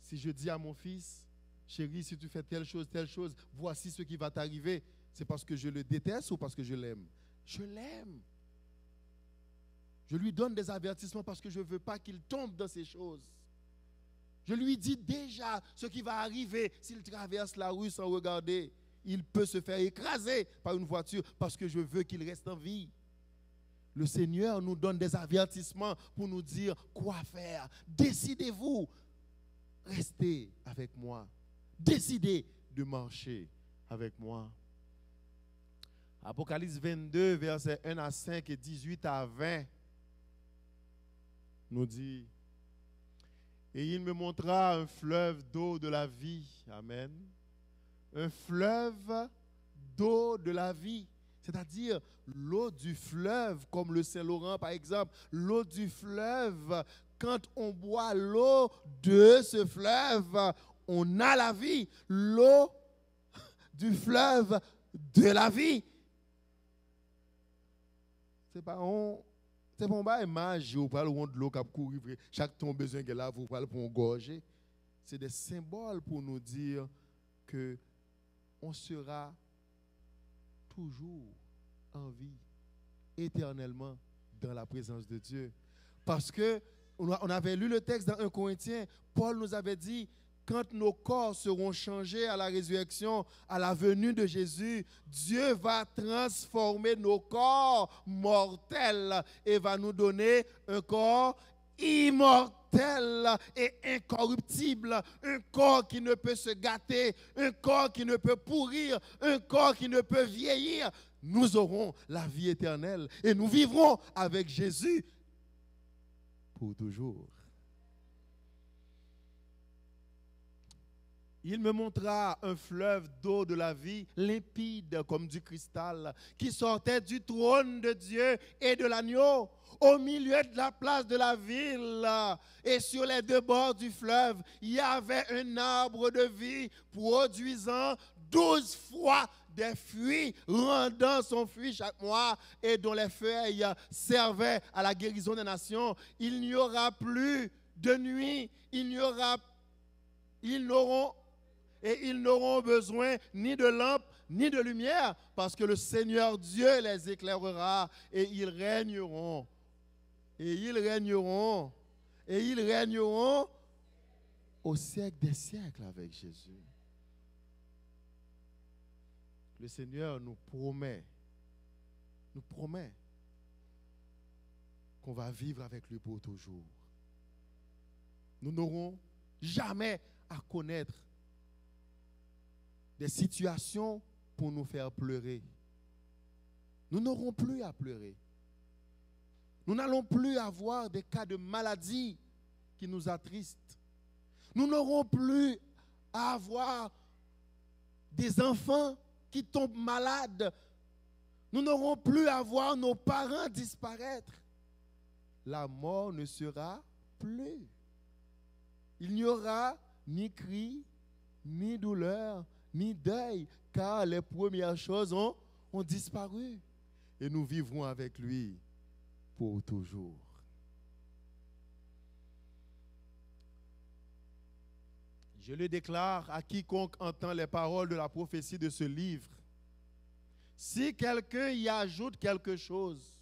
S2: Si je dis à mon fils, chérie, si tu fais telle chose, voici ce qui va t'arriver, c'est parce que je le déteste ou parce que je l'aime? Je l'aime. Je lui donne des avertissements parce que je ne veux pas qu'il tombe dans ces choses. Je lui dis déjà ce qui va arriver s'il traverse la rue sans regarder. Il peut se faire écraser par une voiture parce que je veux qu'il reste en vie. Le Seigneur nous donne des avertissements pour nous dire quoi faire. Décidez-vous, restez avec moi. Décidez de marcher avec moi. Apocalypse 22, versets 1 à 5 et 18 à 20 nous dit: et il me montra un fleuve d'eau de la vie. Amen. Un fleuve d'eau de la vie. C'est-à-dire l'eau du fleuve, comme le Saint-Laurent par exemple. L'eau du fleuve, quand on boit l'eau de ce fleuve, on a la vie. L'eau du fleuve de la vie. C'est pas image, vous parlez de l'eau qui a couru, chaque ton besoin que là, vous parlez pour engorger. C'est des symboles pour nous dire que on sera toujours en vie, éternellement dans la présence de Dieu. Parce que on avait lu le texte dans 1 Corinthiens, Paul nous avait dit, quand nos corps seront changés à la résurrection, à la venue de Jésus, Dieu va transformer nos corps mortels et va nous donner un corps immortel et incorruptible, un corps qui ne peut se gâter, un corps qui ne peut pourrir, un corps qui ne peut vieillir. Nous aurons la vie éternelle et nous vivrons avec Jésus pour toujours. Il me montra un fleuve d'eau de la vie, limpide comme du cristal, qui sortait du trône de Dieu et de l'agneau, au milieu de la place de la ville. Et sur les deux bords du fleuve, il y avait un arbre de vie produisant 12 fois des fruits, rendant son fruit chaque mois, et dont les feuilles servaient à la guérison des nations. Il n'y aura plus de nuit, ils n'auront besoin ni de lampe, ni de lumière, parce que le Seigneur Dieu les éclairera, et ils régneront. Et ils régneront. Et ils régneront au siècle des siècles avec Jésus. Le Seigneur nous promet qu'on va vivre avec lui pour toujours. Nous n'aurons jamais à connaître des situations pour nous faire pleurer. Nous n'aurons plus à pleurer. Nous n'allons plus avoir des cas de maladie qui nous attristent. Nous n'aurons plus à avoir des enfants qui tombent malades. Nous n'aurons plus à voir nos parents disparaître. La mort ne sera plus. Il n'y aura ni cri, ni douleur, ni deuil, car les premières choses ont disparu. Et nous vivrons avec lui pour toujours. Je le déclare à quiconque entend les paroles de la prophétie de ce livre. Si quelqu'un y ajoute quelque chose,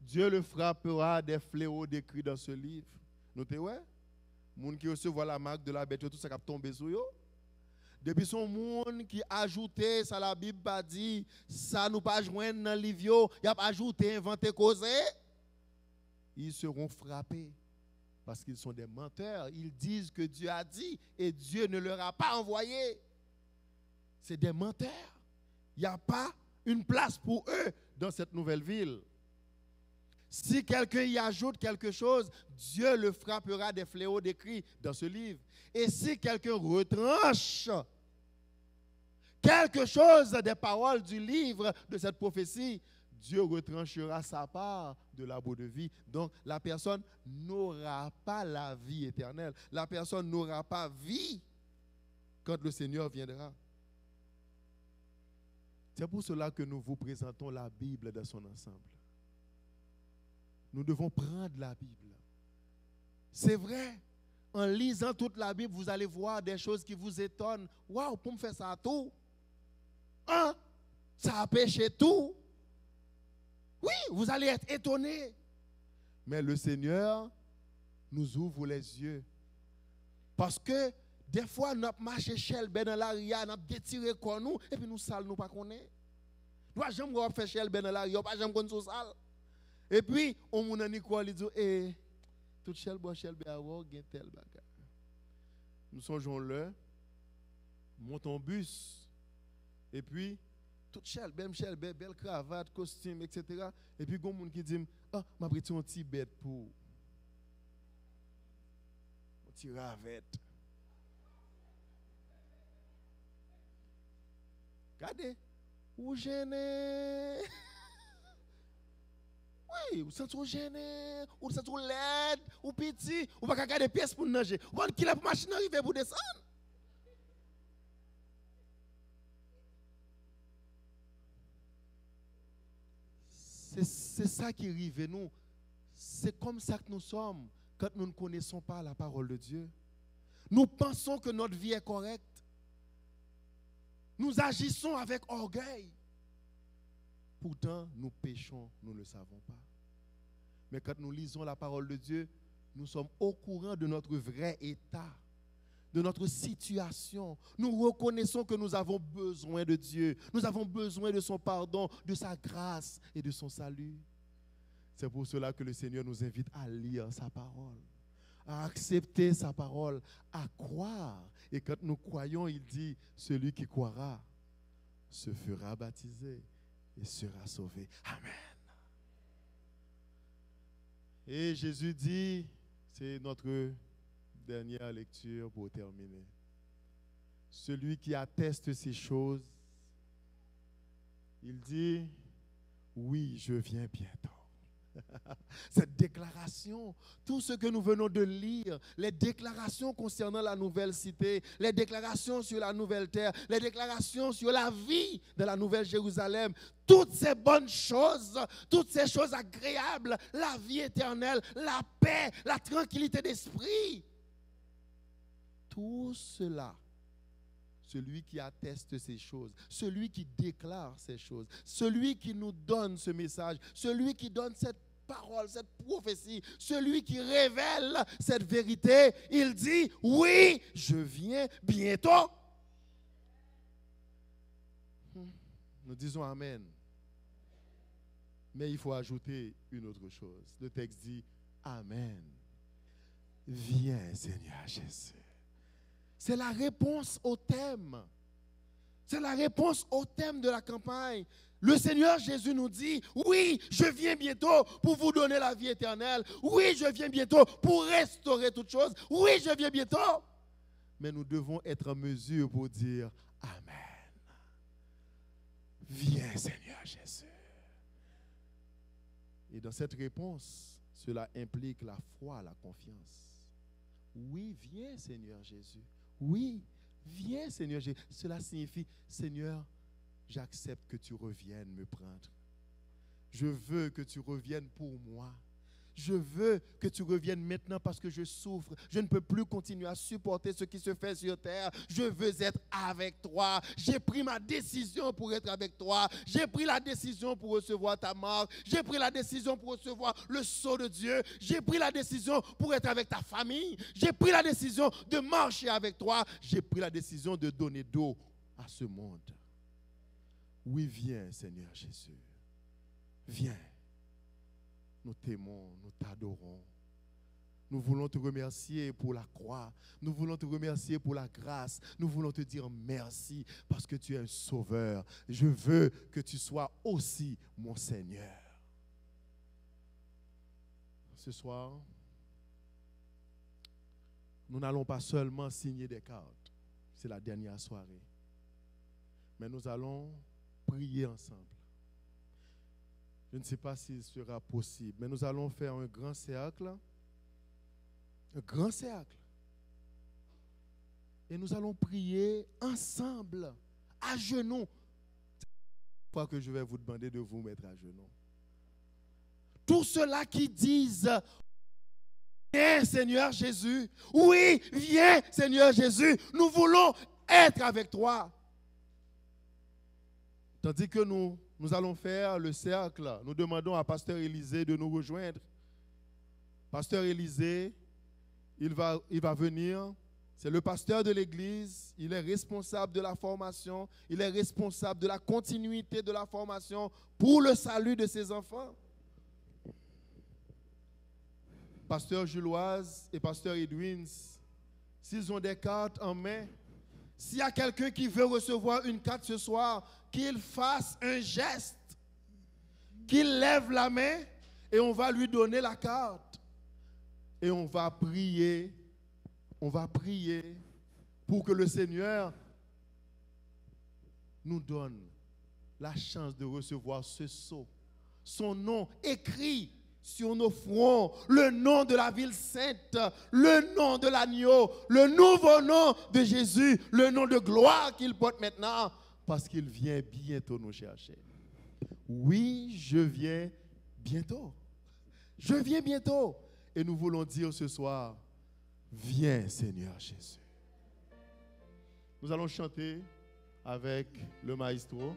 S2: Dieu le frappera des fléaux décrits dans ce livre. Notez, ouais? Moun qui recevoir la marque de la bête, tout ça qui a tombé sur eux. Depuis son monde qui ajouté, ça la Bible pas dit, ça nous pas joindre dans le livre, il a ajouté, inventé, causé. Ils seront frappés parce qu'ils sont des menteurs. Ils disent que Dieu a dit et Dieu ne leur a pas envoyé. C'est des menteurs. Il n'y a pas une place pour eux dans cette nouvelle ville. Si quelqu'un y ajoute quelque chose, Dieu le frappera des fléaux décrits dans ce livre. Et si quelqu'un retranche quelque chose des paroles du livre de cette prophétie, Dieu retranchera sa part de l'arbre de vie. Donc, la personne n'aura pas la vie éternelle. La personne n'aura pas vie quand le Seigneur viendra. C'est pour cela que nous vous présentons la Bible dans son ensemble. Nous devons prendre la Bible. C'est vrai, en lisant toute la Bible, vous allez voir des choses qui vous étonnent. Waouh, pour me faire ça à tout. Hein? Ça a péché tout. Oui, vous allez être étonnés. Mais le Seigneur nous ouvre les yeux. Parce que des fois, nous marchons chez ben dans la ria, nous détiré comme nous, et puis nous sales, nous pas connaît. Nous pas jamais faire chez ben dans la ria, pas jamais connaître sous sale. Et puis, on moun nan quoi il dit eh tout chel bon chel be avoir gen tel bagarre. Nous songeons le montons bus et puis tout chel belle cravate, costume etc. Et puis gon moun qui dit ah m'a pris un petit bête pour un petit ravette. Regardez, ou gêné. Oui, vous sentez gêné, ou sentez laid, ou petit, ou pas garder des pièces pour nager. Ou qui la machine arrive pour descendre. C'est ça qui arrive nous. C'est comme ça que nous sommes quand nous ne connaissons pas la parole de Dieu. Nous pensons que notre vie est correcte. Nous agissons avec orgueil. Pourtant, nous péchons, nous ne le savons pas. Mais quand nous lisons la parole de Dieu, nous sommes au courant de notre vrai état, de notre situation. Nous reconnaissons que nous avons besoin de Dieu. Nous avons besoin de son pardon, de sa grâce et de son salut. C'est pour cela que le Seigneur nous invite à lire sa parole, à accepter sa parole, à croire. Et quand nous croyons, il dit, celui qui croira se fera baptiser et sera sauvé. Amen. Et Jésus dit, c'est notre dernière lecture pour terminer. Celui qui atteste ces choses, il dit, oui, je viens bientôt. Cette déclaration, tout ce que nous venons de lire, les déclarations concernant la nouvelle cité, les déclarations sur la nouvelle terre, les déclarations sur la vie de la nouvelle Jérusalem, toutes ces bonnes choses, toutes ces choses agréables, la vie éternelle, la paix, la tranquillité d'esprit, tout cela, celui qui atteste ces choses, celui qui déclare ces choses, celui qui nous donne ce message, celui qui donne cette parole, cette prophétie, celui qui révèle cette vérité, il dit, oui, je viens bientôt. Nous disons Amen. Mais il faut ajouter une autre chose. Le texte dit, Amen. Viens, Seigneur Jésus. C'est la réponse au thème. C'est la réponse au thème de la campagne. Le Seigneur Jésus nous dit, oui, je viens bientôt pour vous donner la vie éternelle. Oui, je viens bientôt pour restaurer toutes choses. Oui, je viens bientôt. Mais nous devons être en mesure pour dire, Amen. Viens, Seigneur Jésus. Et dans cette réponse, cela implique la foi, la confiance. Oui, viens, Seigneur Jésus. Oui, viens, Seigneur Jésus. Cela signifie, Seigneur, j'accepte que tu reviennes me prendre. Je veux que tu reviennes pour moi. Je veux que tu reviennes maintenant parce que je souffre. Je ne peux plus continuer à supporter ce qui se fait sur terre. Je veux être avec toi. J'ai pris ma décision pour être avec toi. J'ai pris la décision pour recevoir ta mort. J'ai pris la décision pour recevoir le sceau de Dieu. J'ai pris la décision pour être avec ta famille. J'ai pris la décision de marcher avec toi. J'ai pris la décision de donner d'eau à ce monde. Oui, viens, Seigneur Jésus. Viens. Nous t'aimons, nous t'adorons. Nous voulons te remercier pour la croix. Nous voulons te remercier pour la grâce. Nous voulons te dire merci parce que tu es un sauveur. Je veux que tu sois aussi mon Seigneur. Ce soir, nous n'allons pas seulement signer des cartes. C'est la dernière soirée. Mais nous allons prier ensemble. Je ne sais pas s'il sera possible, mais nous allons faire un grand cercle. Un grand cercle. Et nous allons prier ensemble, à genoux. C'est la fois que je vais vous demander de vous mettre à genoux. Tous ceux-là qui disent « Viens Seigneur Jésus, oui, viens Seigneur Jésus, nous voulons être avec toi. » Tandis que nous allons faire le cercle, nous demandons à Pasteur Élisée de nous rejoindre. Pasteur Élisée, il va venir. C'est le pasteur de l'église, il est responsable de la formation, il est responsable de la continuité de la formation pour le salut de ses enfants. Pasteur Juloise et Pasteur Edwins, s'ils ont des cartes en main, s'il y a quelqu'un qui veut recevoir une carte ce soir, qu'il fasse un geste, qu'il lève la main et on va lui donner la carte. Et on va prier pour que le Seigneur nous donne la chance de recevoir ce sceau. Son nom écrit sur nos fronts, le nom de la ville sainte, le nom de l'agneau, le nouveau nom de Jésus, le nom de gloire qu'il porte maintenant, parce qu'il vient bientôt nous chercher. Oui, je viens bientôt. Je viens bientôt. Et nous voulons dire ce soir, viens Seigneur Jésus. Nous allons chanter avec le maestro.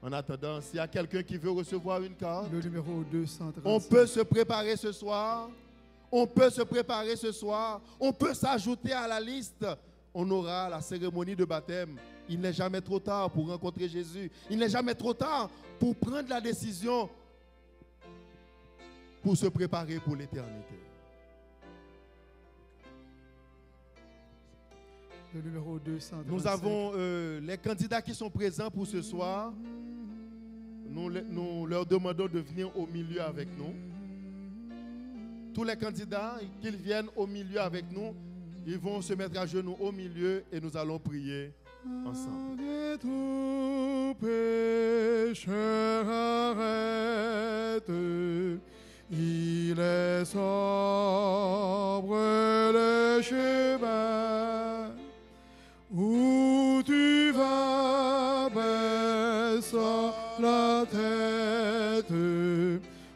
S2: En attendant, s'il y a quelqu'un qui veut recevoir une carte,
S1: Le numéro 235.
S2: on peut se préparer ce soir. On peut se préparer ce soir. On peut s'ajouter à la liste. On aura la cérémonie de baptême. Il n'est jamais trop tard pour rencontrer Jésus. Il n'est jamais trop tard pour prendre la décision pour se préparer pour l'éternité.
S1: Le numéro 235.
S2: Nous avons les candidats qui sont présents pour ce soir. Nous leur demandons de venir au milieu avec nous. Tous les candidats, qu'ils viennent au milieu avec nous, ils vont se mettre à genoux au milieu et nous allons prier ensemble.
S1: Tout pécheur arrête, il est sobre le chemin. Où tu vas, baisse la tête,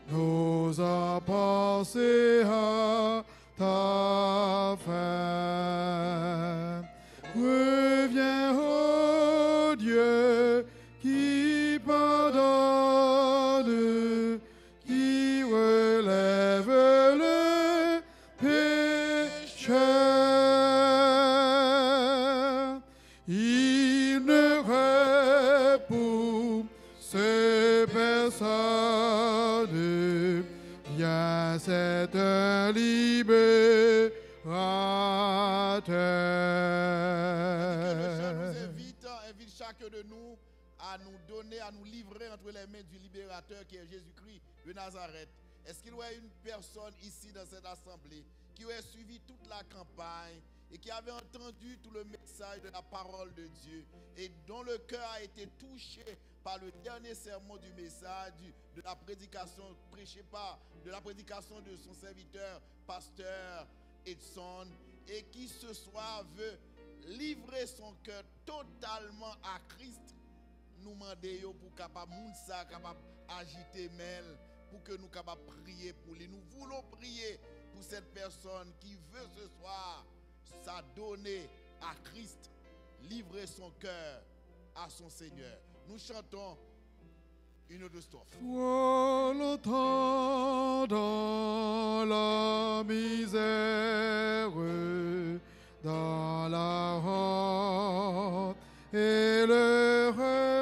S1: n'ose penser à ta fin. Reviens, ô Dieu, qui pardonne, qui relève le pécheur. Il ne repousse personne, bien cette libérateur.
S2: Invite chacun de nous à nous donner, à nous livrer entre les mains du libérateur qui est Jésus-Christ de Nazareth. Est-ce qu'il y a une personne ici dans cette assemblée qui aurait suivi toute la campagne et qui avait entendu tout le message de la parole de Dieu et dont le cœur a été touché par le dernier sermon du message, de la prédication prêchée de la prédication de son serviteur, pasteur Edson, et qui ce soir veut livrer son cœur totalement à Christ, nous demandons pour capable mounsa capable agiter mail pour que nous capable prier pour lui. Nous voulons prier pour cette personne qui veut ce soir s'adonner à Christ, livrer son cœur à son Seigneur. Nous chantons une autre strophe.
S1: Soit longtemps dans la misère, dans la honte et le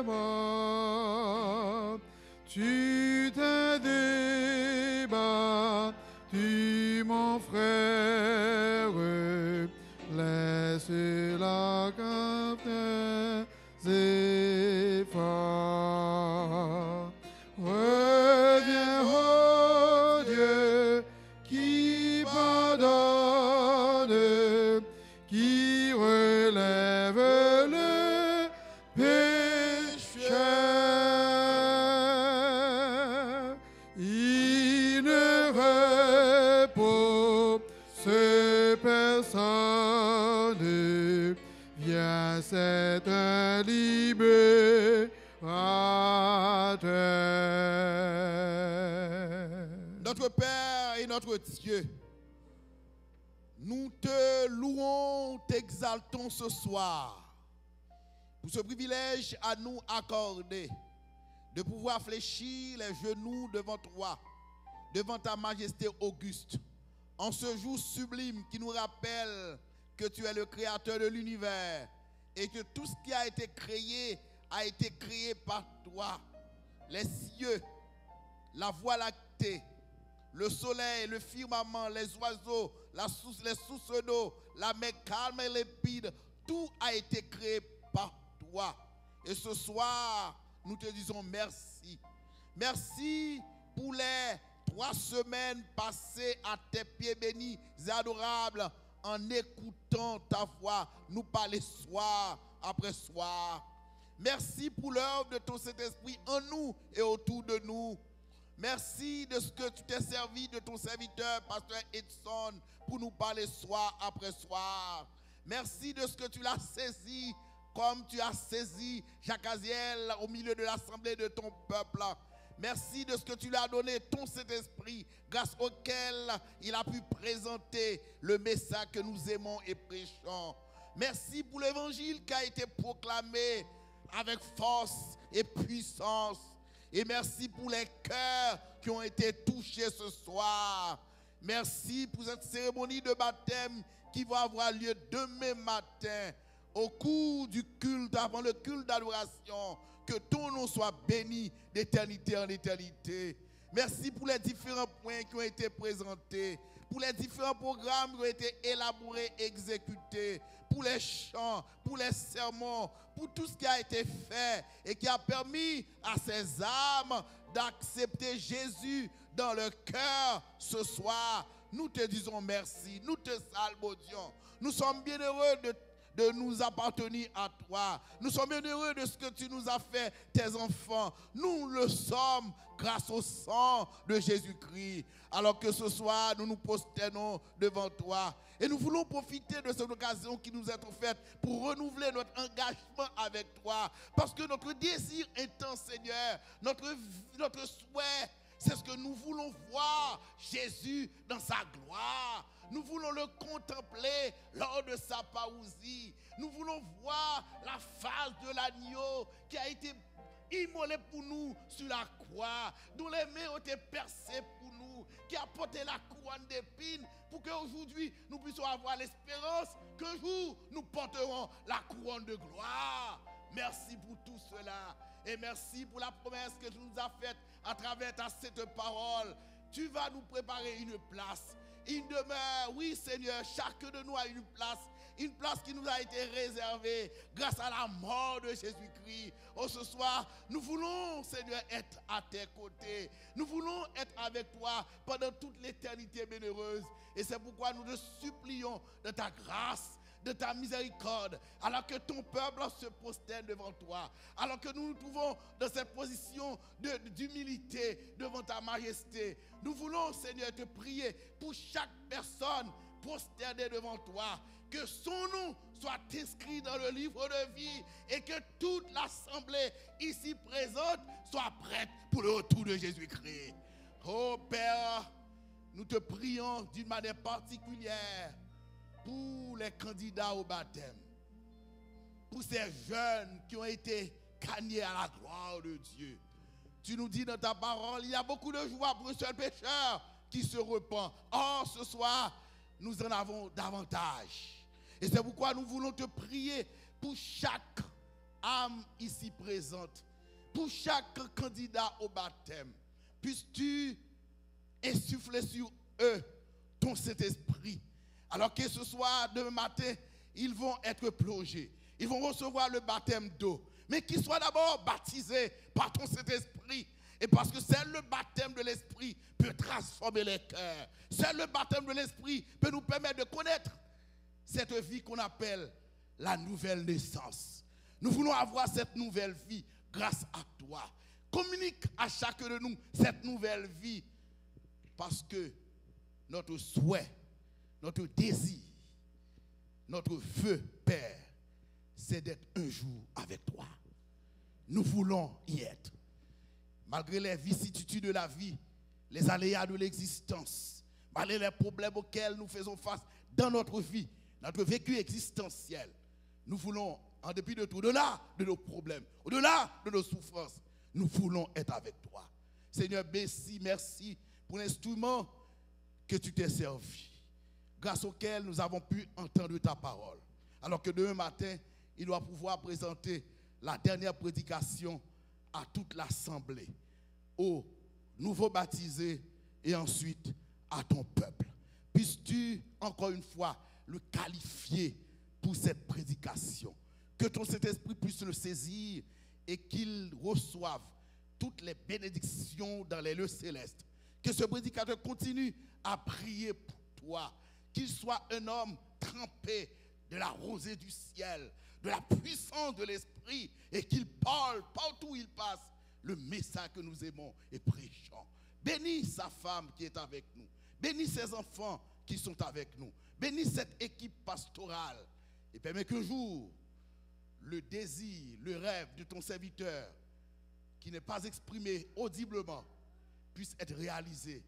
S1: remords, tu t'es débattu, mon frère, laisse la capter efforts. Reviens, ô Dieu, qui pardonne,
S3: notre Dieu, nous te louons, t'exaltons ce soir pour ce privilège à nous accordé de pouvoir fléchir les genoux devant toi, devant ta majesté auguste, en ce jour sublime qui nous rappelle que tu es le créateur de l'univers et que tout ce qui a été créé par toi. Les cieux, la voie lactée, le soleil, le firmament, les oiseaux, les sources d'eau, la mer calme et limpide, tout a été créé par toi. Et ce soir, nous te disons merci. Merci pour les 3 semaines passées à tes pieds bénis et adorables en écoutant ta voix nous parler soir après soir. Merci pour l'œuvre de ton Saint-Esprit en nous et autour de nous. Merci de ce que tu t'es servi de ton serviteur, Pasteur Edson, pour nous parler soir après soir. Merci de ce que tu l'as saisi comme tu as saisi Jacques Aziel au milieu de l'assemblée de ton peuple. Merci de ce que tu lui as donné, ton Saint-Esprit, grâce auquel il a pu présenter le message que nous aimons et prêchons. Merci pour l'évangile qui a été proclamé avec force et puissance. Et merci pour les cœurs qui ont été touchés ce soir. Merci pour cette cérémonie de baptême qui va avoir lieu demain matin. Au cours du culte, avant le culte d'adoration, que ton nom soit béni d'éternité en éternité. Merci pour les différents points qui ont été présentés, pour les différents programmes qui ont été élaborés, exécutés, pour les chants, pour les sermons, pour tout ce qui a été fait et qui a permis à ces âmes d'accepter Jésus dans leur cœur ce soir. Nous te disons merci, nous te salmodions. Nous sommes bien heureux de nous appartenir à toi. Nous sommes bien heureux de ce que tu nous as fait, tes enfants. Nous le sommes grâce au sang de Jésus-Christ. Alors que ce soir, nous nous prosternons devant toi. Et nous voulons profiter de cette occasion qui nous est offerte pour renouveler notre engagement avec toi. Parce que notre désir intense, Seigneur, notre souhait, c'est ce que nous voulons voir Jésus dans sa gloire. Nous voulons le contempler lors de sa parousie. Nous voulons voir la face de l'agneau qui a été immolé pour nous sur la croix, dont les mains ont été percées pour nous, qui a porté la couronne d'épines pour qu'aujourd'hui nous puissions avoir l'espérance qu'un jour nous porterons la couronne de gloire. Merci pour tout cela et merci pour la promesse que tu nous as faite à travers ta sainte parole. Tu vas nous préparer une place. Une demeure, oui Seigneur, chacun de nous a une place qui nous a été réservée grâce à la mort de Jésus-Christ. Oh, ce soir, nous voulons, Seigneur, être à tes côtés. Nous voulons être avec toi pendant toute l'éternité bienheureuse. Et c'est pourquoi nous te supplions de ta grâce, de ta miséricorde, alors que ton peuple se prosterne devant toi, alors que nous nous trouvons dans cette position d'humilité devant ta majesté. Nous voulons, Seigneur, te prier pour chaque personne prosternée devant toi, que son nom soit inscrit dans le livre de vie et que toute l'assemblée ici présente soit prête pour le retour de Jésus-Christ. Oh Père, nous te prions d'une manière particulière pour les candidats au baptême, pour ces jeunes qui ont été gagnés à la gloire de Dieu. Tu nous dis dans ta parole, il y a beaucoup de joie pour un seul pécheur qui se repent. Or, ce soir, nous en avons davantage. Et c'est pourquoi nous voulons te prier pour chaque âme ici présente, pour chaque candidat au baptême. Puisses-tu insuffler sur eux ton Saint-Esprit. Alors que ce soir, demain matin, ils vont être plongés. Ils vont recevoir le baptême d'eau. Mais qu'ils soient d'abord baptisés par ton Saint-Esprit. Et parce que seul le baptême de l'Esprit peut transformer les cœurs. Seul le baptême de l'Esprit peut nous permettre de connaître cette vie qu'on appelle la nouvelle naissance. Nous voulons avoir cette nouvelle vie grâce à toi. Communique à chacun de nous cette nouvelle vie. Parce que notre souhait, notre désir, notre vœu, Père, c'est d'être un jour avec toi. Nous voulons y être. Malgré les vicissitudes de la vie, les aléas de l'existence, malgré les problèmes auxquels nous faisons face dans notre vie, notre vécu existentiel. Nous voulons, en dépit de tout, au-delà de nos problèmes, au-delà de nos souffrances, nous voulons être avec toi. Seigneur, merci pour l'instrument que tu t'es servi, grâce auquel nous avons pu entendre ta parole. Alors que demain matin, il doit pouvoir présenter la dernière prédication à toute l'assemblée, aux nouveaux baptisés et ensuite à ton peuple. Puisses-tu, encore une fois, le qualifier pour cette prédication. Que ton Saint-Esprit puisse le saisir et qu'il reçoive toutes les bénédictions dans les lieux célestes. Que ce prédicateur continue à prier pour toi. Qu'il soit un homme trempé de la rosée du ciel, de la puissance de l'Esprit, et qu'il parle partout où il passe le message que nous aimons et prêchons. Bénis sa femme qui est avec nous. Bénis ses enfants qui sont avec nous. Bénis cette équipe pastorale. Et permets qu'un jour, le désir, le rêve de ton serviteur, qui n'est pas exprimé audiblement, puisse être réalisé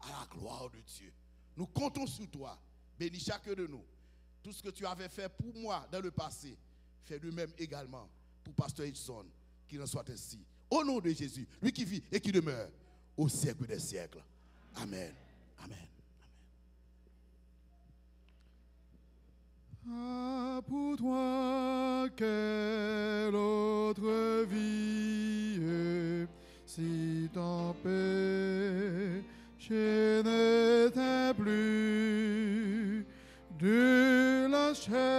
S3: à la gloire de Dieu. Nous comptons sur toi. Bénis chacun de nous. Tout ce que tu avais fait pour moi dans le passé, fais de même également pour Pasteur Hudson, qu'il en soit ainsi. Au nom de Jésus, lui qui vit et qui demeure au siècle des siècles. Amen. Amen.
S1: Ah, pour toi, quelle autre vie est si ton péché n'était plus de la chair